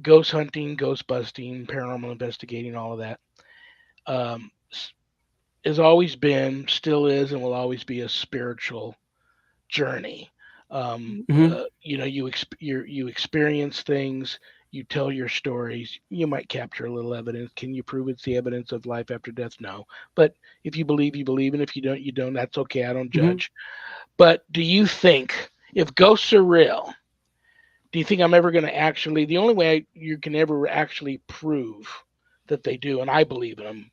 Speaker 1: ghost hunting, ghost busting, paranormal investigating, all of that, has always been, still is, and will always be a spiritual journey. You experience things. You tell your stories. You might capture a little evidence. Can you prove it's the evidence of life after death? No. But if you believe, you believe. And if you don't, you don't. That's okay. I don't judge. But do you think if ghosts are real, do you think I'm ever going to the only way you can ever actually prove that they do, and I believe in them,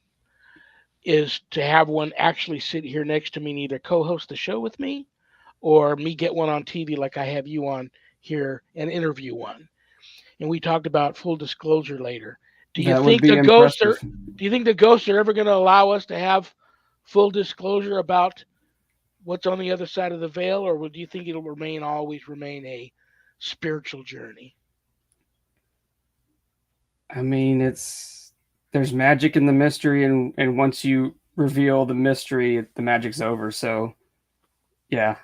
Speaker 1: is to have one actually sit here next to me and either co-host the show with me or me get one on TV like I have you on here and interview one. And we talked about full disclosure later. Do you
Speaker 3: That would
Speaker 1: think
Speaker 3: be
Speaker 1: the ghosts are
Speaker 3: impressive.
Speaker 1: do you think the ghosts are ever going to allow us to have full disclosure about what's on the other side of the veil, or do you think it'll always remain a spiritual journey?
Speaker 3: I mean, there's magic in the mystery, and once you reveal the mystery, the magic's over. So, yeah,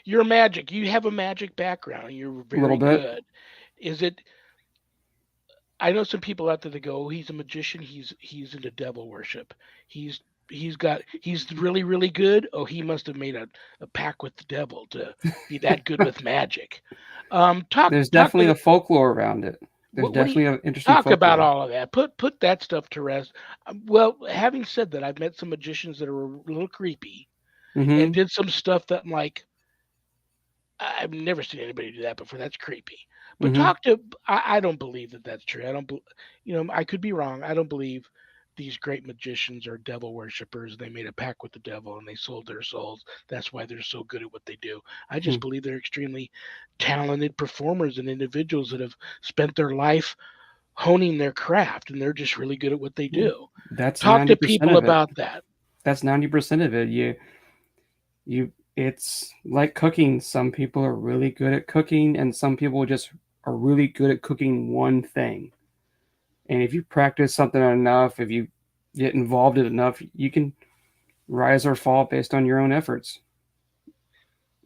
Speaker 1: You're magic. You have a magic background. You're
Speaker 3: a little
Speaker 1: very
Speaker 3: bit.
Speaker 1: good. Is it? I know some people out there that go, oh, "He's a magician. He's into devil worship. He's he's really good. Oh, he must have made a pact with the devil to be that good with magic."
Speaker 3: There's
Speaker 1: Talk
Speaker 3: definitely
Speaker 1: to
Speaker 3: a folklore around it. There's
Speaker 1: what do you
Speaker 3: definitely an interesting
Speaker 1: talk about
Speaker 3: folklore.
Speaker 1: all of that? Put that stuff to rest. Well, having said that, I've met some magicians that are a little creepy and
Speaker 3: Mm-hmm.
Speaker 1: did some stuff that I'm like, I've never seen anybody do that before. That's creepy. But
Speaker 3: Mm-hmm.
Speaker 1: talk to. I don't believe that that's true. I don't. I could be wrong. I don't believe these great magicians are devil worshippers. They made a pact with the devil and they sold their souls. That's why they're so good at what they do. I just believe they're extremely talented performers and individuals that have spent their life honing their craft and they're just really good at what they
Speaker 3: Well,
Speaker 1: do.
Speaker 3: that's
Speaker 1: Talk to
Speaker 3: 90%
Speaker 1: people
Speaker 3: of it.
Speaker 1: about that.
Speaker 3: That's 90% of it. You it's like cooking. Some people are really good at cooking, and some people just are really good at cooking one thing. And if you practice something enough, if you get involved in it enough, you can rise or fall based on your own efforts.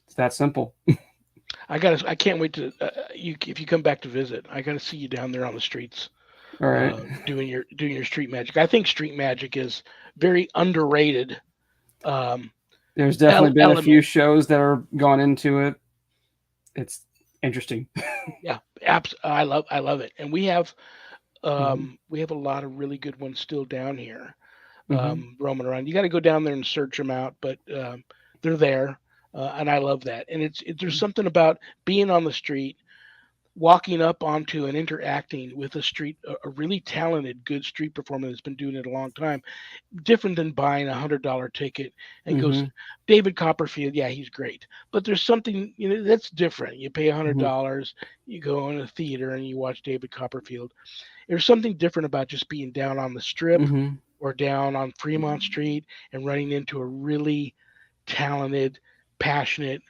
Speaker 3: It's that simple.
Speaker 1: I can't wait to if you come back to visit. I got to see you down there on the streets
Speaker 3: All right.
Speaker 1: doing your street magic. I think street magic is very underrated um,
Speaker 3: There's definitely been a few
Speaker 1: element.
Speaker 3: shows that are gone into it. It's interesting.
Speaker 1: Yeah, I love it, and
Speaker 3: Mm-hmm.
Speaker 1: we have a lot of really good ones still down here
Speaker 3: Mm-hmm.
Speaker 1: roaming around. You got to go down there and search them out, but they're there, and I love that. And there's something about being on the street, walking up onto and interacting with a really talented, good street performer that's been doing it a long time, different than buying $100 ticket and goes.
Speaker 3: Mm-hmm.
Speaker 1: David Copperfield, yeah, he's great, but there's something that's different. You pay
Speaker 3: Mm-hmm.
Speaker 1: $100, you go in a theater and you watch David Copperfield. There's something different about just being down on the strip
Speaker 3: Mm-hmm.
Speaker 1: or down on Fremont Street and running into a really talented, passionate,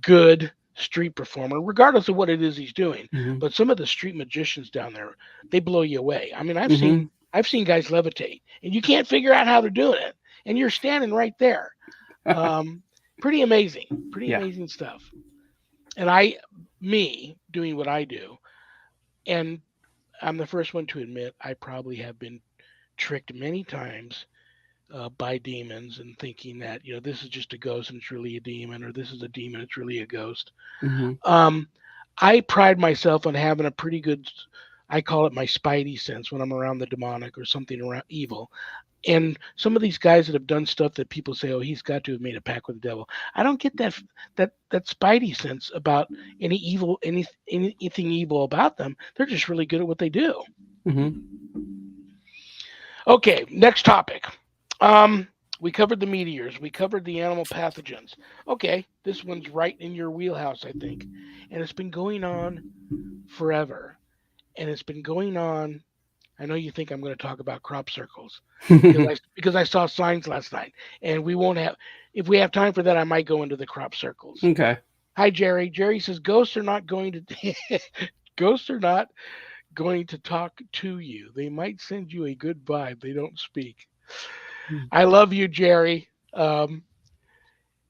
Speaker 1: good street performer, regardless of what it is he's doing.
Speaker 3: Mm-hmm.
Speaker 1: But some of the street magicians down there, they blow you away. I mean,
Speaker 3: Mm-hmm.
Speaker 1: I've seen guys levitate, and you can't figure out how they're doing it, and you're standing right there. Um, pretty
Speaker 3: Yeah.
Speaker 1: amazing stuff. And me doing what I do, and I'm the first one to admit I probably have been tricked many times by demons and thinking that this is just a ghost and it's really a demon, or this is a demon, it's really a ghost.
Speaker 3: Mm-hmm.
Speaker 1: Um, I pride myself on having a pretty good, I call it my spidey sense when I'm around the demonic or something around evil. And some of these guys that have done stuff that people say, oh, he's got to have made a pact with the devil. I don't get that spidey sense about anything evil about them. They're just really good at what they do.
Speaker 3: Mm-hmm.
Speaker 1: Okay, next topic. We covered the meteors. We covered the animal pathogens. Okay, this one's right in your wheelhouse, I think. And it's been going on forever. And it's been going on. I know you think I'm going to talk about crop circles because I saw signs last night. And we won't have if we have time for that, I might go into the crop circles.
Speaker 3: Okay.
Speaker 1: Hi Jerry. Jerry says ghosts are not going to ghosts are not going to talk to you. They might send you a good vibe. They don't speak. I love you, Jerry.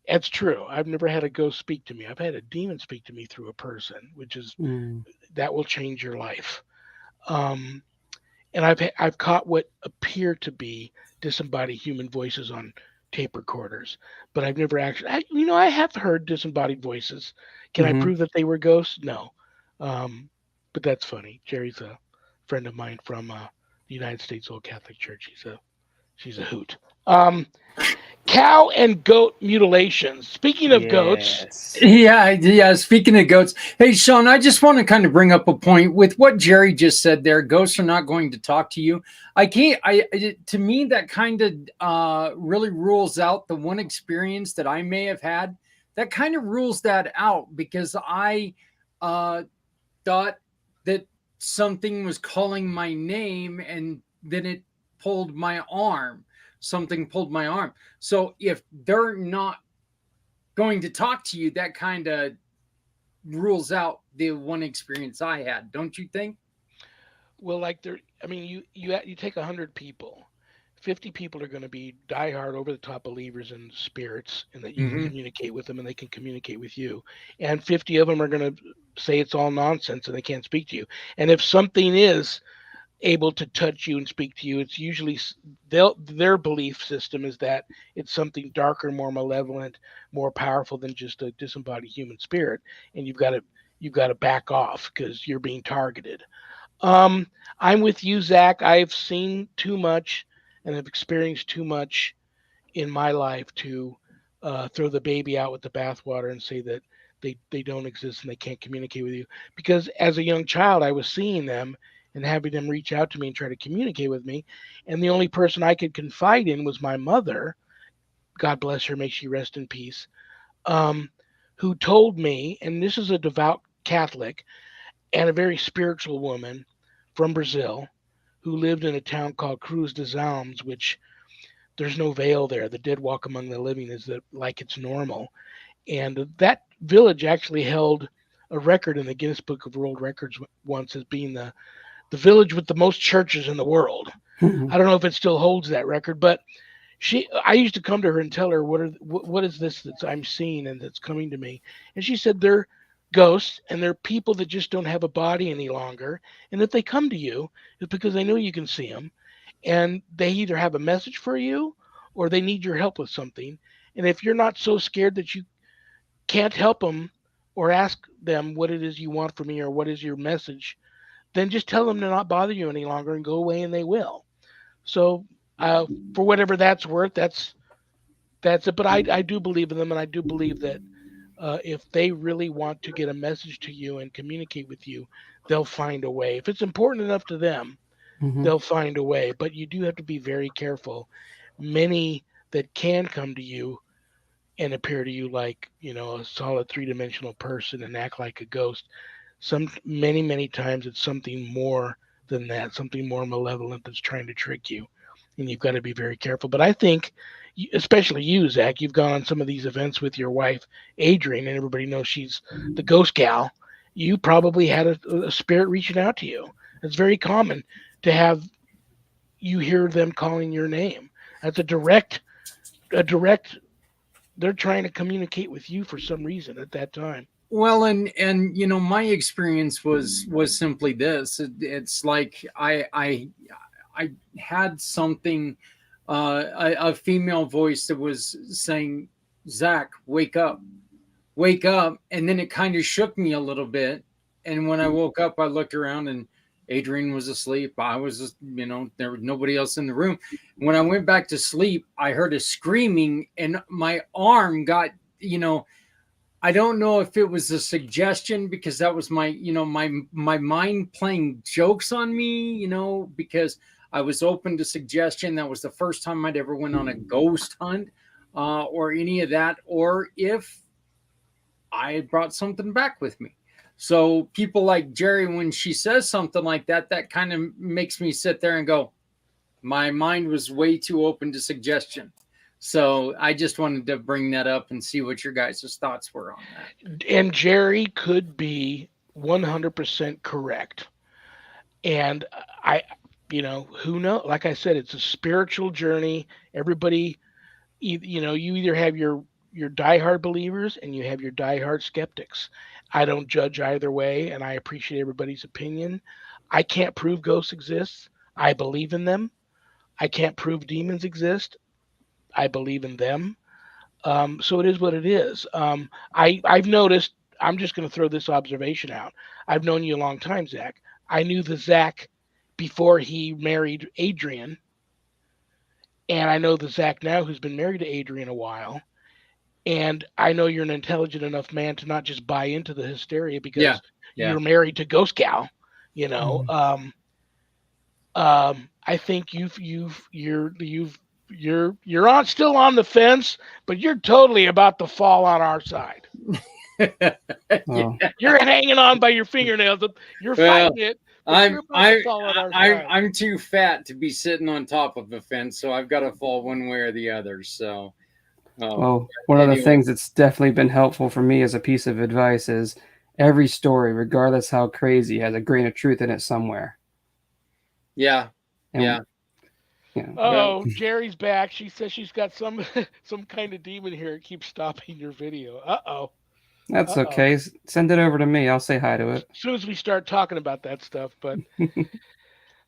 Speaker 1: It's true. I've never had a ghost speak to me. I've had a demon speak to me through a person, which is
Speaker 3: Mm.
Speaker 1: that will change your life. Um, and I've caught what appear to be disembodied human voices on tape recorders, but I've never actually. I have heard disembodied voices. Can I
Speaker 3: Mm-hmm.
Speaker 1: prove that they were ghosts? No. Um, but that's funny. Jerry's a friend of mine from the United States Old Catholic Church. She's a hoot. Um, Cow and goat mutilations. Speaking of goats,
Speaker 3: Yes.
Speaker 2: Yeah. Speaking of goats, hey, Shawn, I just want to kind of bring up a point with what Jerry just said there. Ghosts are not going to talk to you. I can't, to me, that kind of really rules out the one experience that I may have had. That kind of rules that out because I uh, thought that something was calling my name and then it pulled my arm. Something pulled my arm. So if they're not going to talk to you, that kind of rules out the one experience I had, don't you think?
Speaker 1: well, like there, I mean, you take 100 people. 50 people are going to be diehard, over the top believers in spirits, and that you can
Speaker 2: Mm-hmm.
Speaker 1: communicate with them, and they can communicate with you. And 50 of them are going to say it's all nonsense, and they can't speak to you. And if something is able to touch you and speak to you, it's usually their belief system is that it's something darker, more malevolent, more powerful than just a disembodied human spirit, and you've got to back off because you're being targeted. Um, I'm with you, Zach. I've seen too much and have experienced too much in my life to throw the baby out with the bathwater and say that they don't exist and they can't communicate with you. Because as a young child, I was seeing them and having them reach out to me and try to communicate with me. And the only person I could confide in was my mother. God bless her, may she rest in peace. Um, who told me, and this is a devout Catholic and a very spiritual woman from Brazil who lived in a town called Cruz das Almas, which there's no veil there. The dead walk among the living is that like it's normal. And that village actually held a record in the Guinness Book of World Records once as being the village with the most churches in the world. I don't know if it still holds that record, but I used to come to her and tell her what is this that I'm seeing and that's coming to me, and she said they're ghosts and they're people that just don't have a body any longer, and if they come to you, it's because they know you can see them, and they either have a message for you or they need your help with something, and if you're not so scared that you can't help them or ask them what it is you want from me or what is your message, then just tell them to not bother you any longer and go away, and they will. So for whatever that's worth, that's it. But I do believe in them, and I do believe that if they really want to get a message to you and communicate with you, they'll find a way. If it's important enough to them,
Speaker 3: Mhm.
Speaker 1: they'll find a way. But you do have to be very careful. Many that can come to you and appear to you like a solid three-dimensional person and act like a ghost. Many times it's something more than that, something more malevolent that's trying to trick you, and you've got to be very careful. But I think, especially you, Zach, you've gone on some of these events with your wife, Adrian, and everybody knows she's the ghost gal. You probably had a spirit reaching out to you. It's very common to have you hear them calling your name. That's a direct. They're trying to communicate with you for some reason at that time.
Speaker 2: Well, and my experience was simply this. It's like I had something, a female voice that was saying, "Zach, wake up," and then it kind of shook me a little bit. And when I woke up, I looked around and Adrian was asleep. I was just, there was nobody else in the room. When I went back to sleep, I heard a screaming, and my arm got, I don't know if it was a suggestion because that was my mind playing jokes on me, because I was open to suggestion. That was the first time I'd ever went on a ghost hunt or any of that, or if I brought something back with me. So people like Jerry, when she says something like that, that kind of makes me sit there and go, my mind was way too open to suggestion. So I just wanted to bring that up and see what your guys' thoughts were on that.
Speaker 1: And Jerry could be 100% correct. And I, who knows? Like I said, it's a spiritual journey. Everybody, you either have your diehard believers and you have your diehard skeptics. I don't judge either way, and I appreciate everybody's opinion. I can't prove ghosts exist. I believe in them. I can't prove demons exist. I believe in them. So it is what it is. I've noticed. I'm just going to throw this observation out. I've known you a long time, Zach. I knew the Zach before he married Adrian, And I know the Zach now who's been married to Adrian a while. And I know you're an intelligent enough man to not just buy into the hysteria
Speaker 2: Yeah.
Speaker 1: because
Speaker 2: Yeah.
Speaker 1: you're married to Ghost Gal, you know.
Speaker 3: Mhm.
Speaker 1: I think you're on still on the fence, but you're totally about to fall on our side.
Speaker 3: Well,
Speaker 2: Yeah.
Speaker 1: You're hanging on by your fingernails. You're
Speaker 2: Well,
Speaker 1: fighting it, but
Speaker 2: I'm
Speaker 1: you're about to
Speaker 2: I'm
Speaker 1: fall on our
Speaker 2: I'm
Speaker 1: side.
Speaker 2: I'm too fat to be sitting on top of a fence, so I've got to fall one way or the other. So,
Speaker 3: well, one of the
Speaker 2: anyway,
Speaker 3: things that's definitely been helpful for me as a piece of advice is every story, regardless how crazy, has a grain of truth in it somewhere.
Speaker 2: yeah,
Speaker 3: And
Speaker 2: yeah. Well,
Speaker 1: Oh, Jerry's back. She says she's got some some kind of demon here. It keeps stopping your video. Uh-oh.
Speaker 3: that's
Speaker 1: Uh-oh.
Speaker 3: okay. Send it over to me. I'll say hi to
Speaker 1: As
Speaker 3: it.
Speaker 1: soon as we start talking about that stuff, but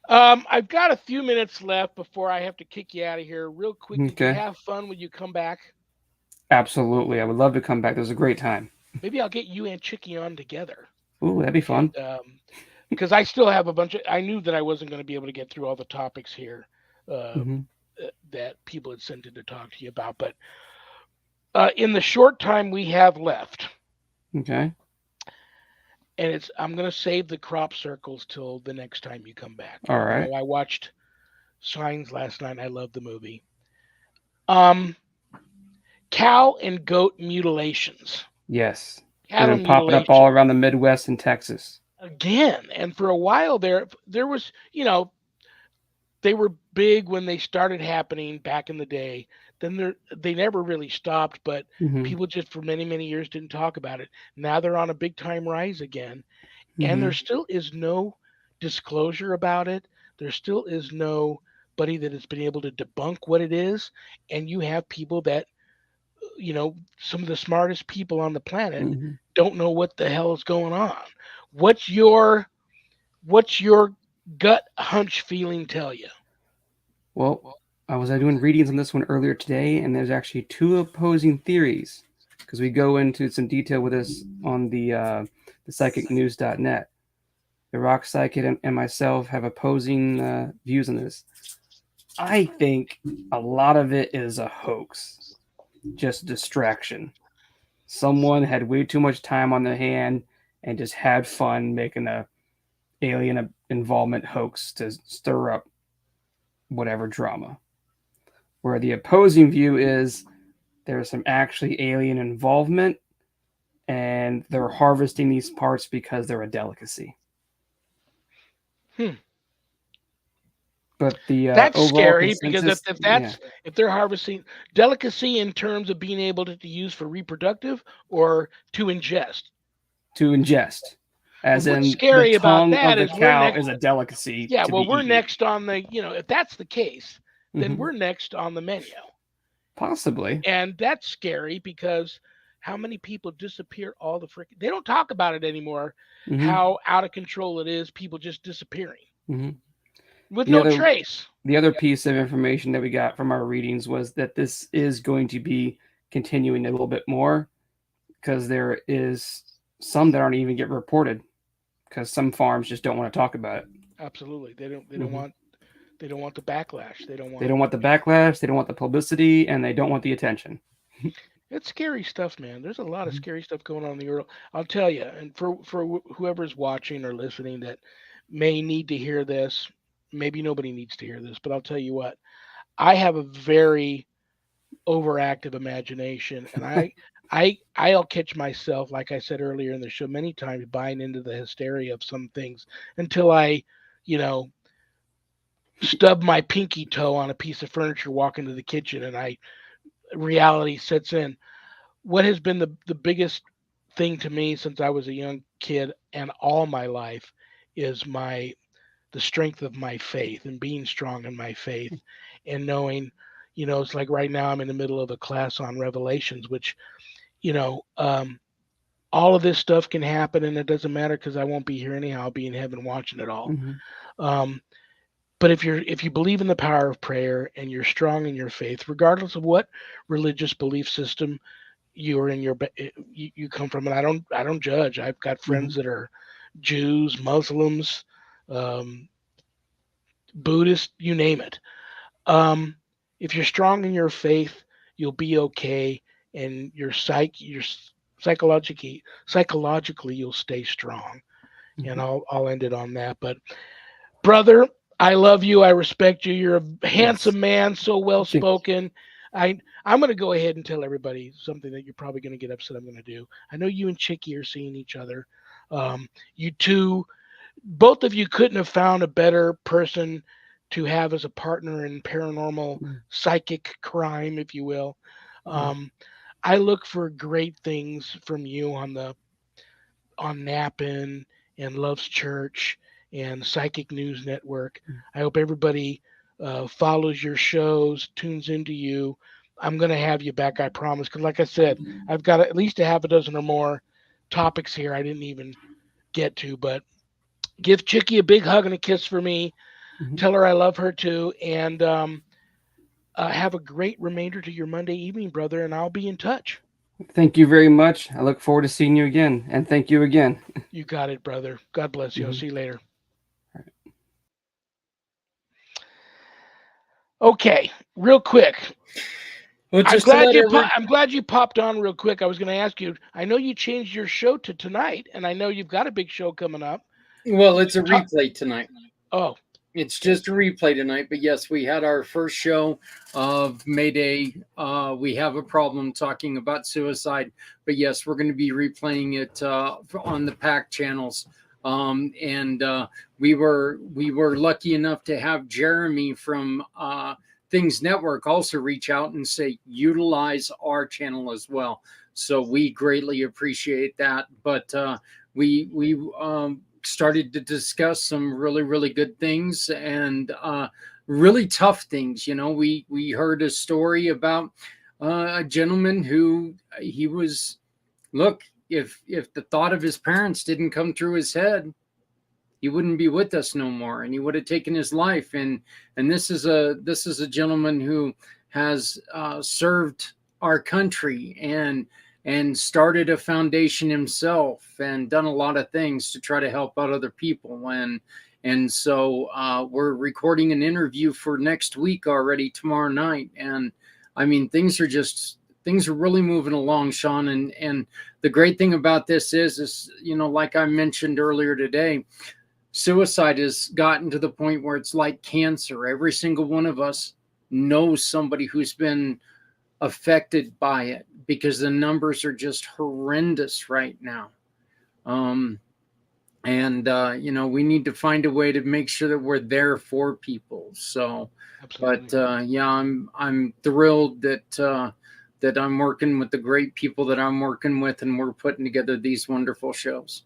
Speaker 1: I've got a few minutes left before I have to kick you out of here. Real quick, did you
Speaker 3: Okay.
Speaker 1: have fun when you come back?
Speaker 3: Absolutely. I would love to come back. It was a great time.
Speaker 1: Maybe I'll get you and Chicky on together.
Speaker 3: Ooh, that'd be fun.
Speaker 1: And because I still have a bunch of, I knew that I wasn't going to be able to get through all the topics here uh,
Speaker 3: Hmm.
Speaker 1: that people had sent in to talk to you about. But in the short time we have left,
Speaker 3: Okay.
Speaker 1: and I'm going to save the crop circles till the next time you come back.
Speaker 3: All
Speaker 1: Even
Speaker 3: right.
Speaker 1: though I watched Signs last night, I love the movie. Um, cow and goat mutilations.
Speaker 3: Yes. They've
Speaker 1: Cattle
Speaker 3: been popping up all
Speaker 1: mutilation
Speaker 3: around the Midwest and Texas.
Speaker 1: again. And for a while there was, they were big when they started happening back in the day. Then they never really stopped, but
Speaker 3: Hmm.
Speaker 1: people just for many many years didn't talk about it. Now they're on a big time rise again, and there
Speaker 3: Hmm.
Speaker 1: still is no disclosure about it. There still is nobody that has been able to debunk what it is, and you have people that some of the smartest people on the planet
Speaker 3: Hmm.
Speaker 1: don't know what the hell is going on. What's your what's your gut hunch feeling tell you?
Speaker 3: Well, I was doing readings on this one earlier today, and there's actually two opposing theories because we go into some detail with this on the psychicnews.net. The Rock Psychic and myself have opposing views on this. I think a lot of it is a hoax, just distraction. Someone had way too much time on their hand and just had fun making a alien involvement hoax to stir up whatever drama. Where the opposing view is there's some actually alien involvement and they're harvesting these parts because they're a delicacy.
Speaker 1: Hmm.
Speaker 3: But the
Speaker 1: That's
Speaker 3: overall
Speaker 1: scary because
Speaker 3: consensus, yeah,
Speaker 1: if they're harvesting delicacy in terms of being able to use for reproductive or to ingest.
Speaker 3: to ingest,
Speaker 1: Well,
Speaker 3: as
Speaker 1: what's
Speaker 3: in the
Speaker 1: scary about
Speaker 3: tongue of
Speaker 1: that
Speaker 3: the
Speaker 1: is we're
Speaker 3: cow
Speaker 1: next.
Speaker 3: is a delicacy
Speaker 1: Yeah,
Speaker 3: to be
Speaker 1: well, we're
Speaker 3: eaten.
Speaker 1: next on the. If that's the case, then
Speaker 3: Hmm.
Speaker 1: we're next on the menu,
Speaker 3: Possibly.
Speaker 1: and that's scary because how many people disappear all the freaking? They don't talk about it anymore.
Speaker 3: Hmm.
Speaker 1: How out of control it is. People just disappearing
Speaker 3: Hmm.
Speaker 1: with
Speaker 3: The
Speaker 1: no
Speaker 3: other
Speaker 1: trace.
Speaker 3: the other piece of information that we got from our readings was that this is going to be continuing a little bit more because there is some that aren't even get reported because some farms just don't want to talk about it.
Speaker 1: Absolutely, they don't. They don't
Speaker 3: Hmm.
Speaker 1: want. They don't want the backlash. They don't
Speaker 3: They
Speaker 1: want.
Speaker 3: don't want the backlash, they don't want the publicity, and they don't want the attention.
Speaker 1: It's scary stuff, man. There's a lot of
Speaker 3: Mhm.
Speaker 1: scary stuff going on in the world. I'll tell you, and for whoever's watching or listening that may need to hear this, maybe nobody needs to hear this, but I'll tell you what. I have a very overactive imagination, and I'll catch myself, like I said earlier in the show, many times buying into the hysteria of some things until I, you know, stub my pinky toe on a piece of furniture, walk into the kitchen, and I reality sets in. What has been the biggest thing to me since I was a young kid and all my life is my the strength of my faith and being strong in my faith and knowing, it's like right now I'm in the middle of a class on Revelations, which, you know, um, all of this stuff can happen and it doesn't matter because I won't be here anyhow. I'll be in heaven watching it all.
Speaker 3: Mhm.
Speaker 1: Um, but if you believe in the power of prayer and you're strong in your faith, regardless of what religious belief system you're in you come from, and I don't judge. I've got
Speaker 3: Mhm.
Speaker 1: friends that are Jews, Muslims, um, Buddhist, you name it. Um, If you're strong in your faith, you'll be okay, and your psychologically you'll stay strong. And
Speaker 3: Mhm.
Speaker 1: I'll end it on that. But brother, I love you. I respect you. You're a
Speaker 3: Yes.
Speaker 1: handsome man, so well
Speaker 3: Thank
Speaker 1: spoken. I'm going to go ahead and tell everybody something that you're probably going to get upset I'm going to do. I know you and Chicky are seeing each other. You two, both of you couldn't have found a better person to have as a partner in paranormal
Speaker 3: mm,
Speaker 1: psychic crime, if you will.
Speaker 3: mm,
Speaker 1: Um, I look for great things from you on Nappin and Love's Church and Psychic News Network.
Speaker 3: mm.
Speaker 1: I hope everybody follows your shows, tunes into you. I'm going to have you back, I promise. Because, like I said, I've got at least a half a dozen or more topics here I didn't even get to. But give Chicky a big hug and a kiss for me.
Speaker 3: Mhm.
Speaker 1: Tell her I love her too. And have a great remainder to your Monday evening, brother. And I'll be in touch.
Speaker 3: Thank you very much. I look forward to seeing you again. And thank you again.
Speaker 1: You got it, brother. God bless you. I'll
Speaker 3: Mhm.
Speaker 1: see you later. Okay, real quick.
Speaker 2: Well,
Speaker 1: I'm
Speaker 2: just to
Speaker 1: glad
Speaker 2: let
Speaker 1: you
Speaker 2: every
Speaker 1: I'm glad you popped on real quick. I was going to ask you. I know you changed your show to tonight, and I know you've got a big show coming up.
Speaker 2: well,
Speaker 1: Did
Speaker 2: it's
Speaker 1: you
Speaker 2: a
Speaker 1: talk?
Speaker 2: replay tonight.
Speaker 1: Oh,
Speaker 2: It's
Speaker 1: okay.
Speaker 2: just a replay tonight, but yes, we had our first show of Mayday. We have a problem talking about suicide, but yes, we're going to be replaying it on the pack channels. And we were lucky enough to have Jeremy from Things Network also reach out and say utilize our channel as well. So we greatly appreciate that. But we started to discuss some really good things and really tough things. We heard a story about a gentleman who he was look, if the thought of his parents didn't come through his head, he wouldn't be with us no more, and he would have taken his life. And this is a gentleman who has served our country and started a foundation himself and done a lot of things to try to help out other people. And so we're recording an interview for next week already, tomorrow night. And I mean, things are really moving along, Shawn. And the great thing about this is like I mentioned earlier today, suicide has gotten to the point where it's like cancer. Every single one of us knows somebody who's been affected by it because the numbers are just horrendous right now. Um, and we need to find a way to make sure that we're there for people. So, but
Speaker 1: Absolutely.
Speaker 2: yeah, I'm thrilled that I'm working with the great people that I'm working with, and we're putting together these wonderful shows.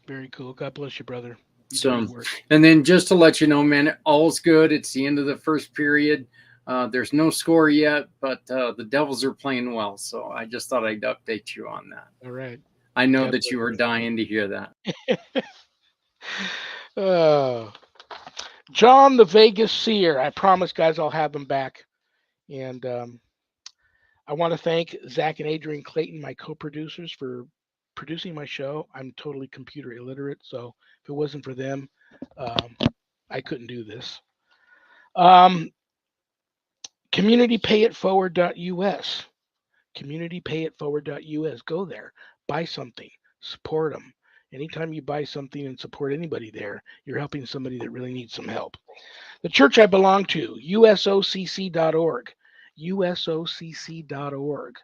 Speaker 1: Very cool. God bless you, brother. You do
Speaker 2: So,
Speaker 1: good work.
Speaker 2: and then just to let you know, man, all's good. It's the end of the first period. There's no score yet, but the Devils are playing well. So I just thought I'd update you on that.
Speaker 1: All right.
Speaker 2: I know
Speaker 1: God
Speaker 2: that you were dying to hear that.
Speaker 1: bless you. John the Vegas Seer. I promise, guys, I'll have him back. And I want to thank Zach and Adrian Clayton, my co-producers, for producing my show. I'm totally computer illiterate, so if it wasn't for them, um, I couldn't do this. Um, CommunityPayItForward.us. CommunityPayItForward.us. Go there, buy something, support them. Anytime you buy something and support anybody there, you're helping somebody that really needs some help. The church I belong to, usocc.org. usocc.org.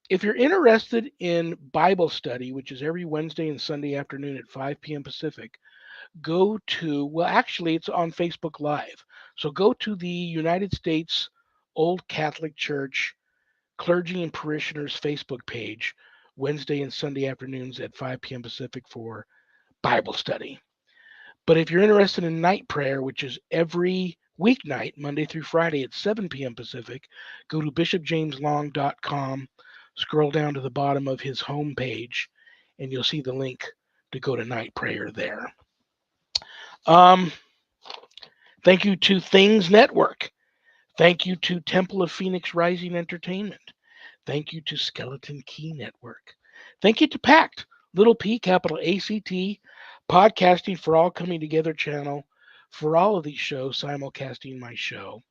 Speaker 1: If you're interested in Bible study, which is every Wednesday and Sunday afternoon at 5 p.m. Pacific, go to, well, actually, it's on Facebook Live. So go to the United States Old Catholic Church Clergy and Parishioners Facebook page, Wednesday and Sunday afternoons at 5 p.m. Pacific for Bible study. But if you're interested in night prayer, which is every weeknight, Monday through Friday at 7 p.m. Pacific, go to bishopjameslong.com, scroll down to the bottom of his homepage, and you'll see the link to go to night prayer there. Um, Thank you to Things Network. Thank you to Temple of Phoenix Rising Entertainment. Thank you to Skeleton Key Network. Thank you to PACT, little p, capital ACT, Podcasting for All Coming Together channel for all of these shows, simulcasting my show.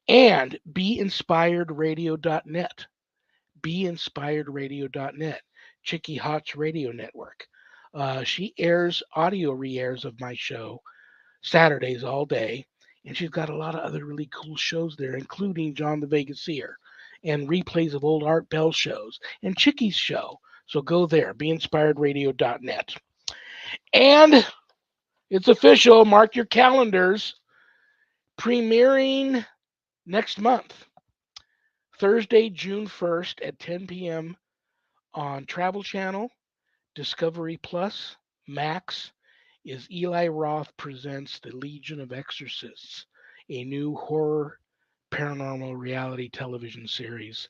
Speaker 1: and beinspiredradio.net. Beinspiredradio.net. Chicky Hot's radio network. She airs audio re-airs of my show Saturdays all day, and she's got a lot of other really cool shows there, including John the Vegas Seer and replays of old Art Bell shows and Chicky's show. So go there, beinspiredradio.net. And it's official, mark your calendars, premiering next month, Thursday, June 1st at 10 p.m. on Travel Channel, Discovery Plus, Max, is Eli Roth Presents The Legion of Exorcists, a new horror paranormal reality television series,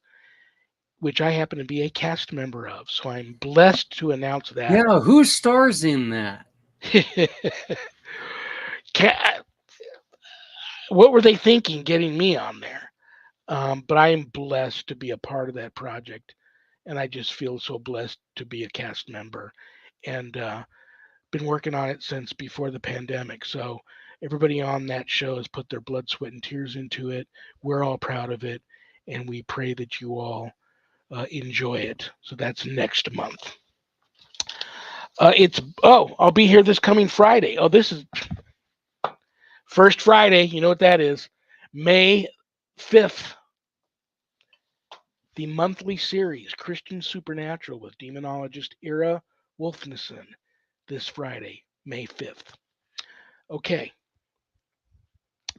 Speaker 1: which I happen to be a cast member of. So I'm blessed to announce that.
Speaker 2: Yeah, who stars in that?
Speaker 1: What were they thinking getting me on there? But I am blessed to be a part of that project. And I just feel so blessed to be a cast member. And been working on it since before the pandemic. So everybody on that show has put their blood, sweat, and tears into it. We're all proud of it. And we pray that you all enjoy it. So that's next month. I'll be here this coming Friday. Oh, this is first Friday. You know what that is? May 5th. The monthly series, Christian Supernatural with demonologist Ira Wolfnesson, this Friday, May 5th. Okay,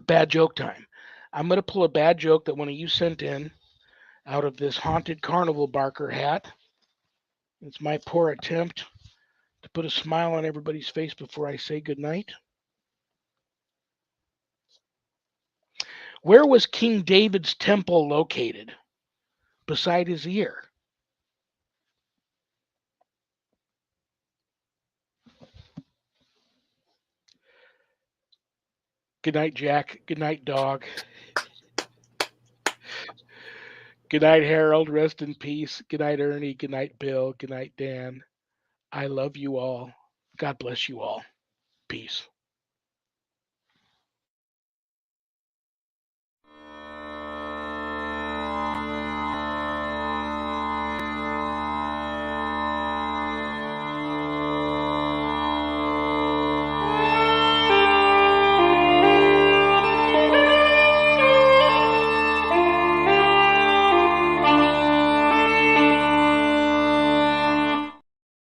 Speaker 1: bad joke time. I'm going to pull a bad joke that one of you sent in out of this haunted carnival barker hat. It's my poor attempt to put a smile on everybody's face before I say goodnight. Where was King David's temple located? Beside his ear. Good night, Jack. Good night, dog. Good night, Harold. Rest in peace. Good night, Ernie. Good night, Bill. Good night, Dan. I love you all. God bless you all. Peace.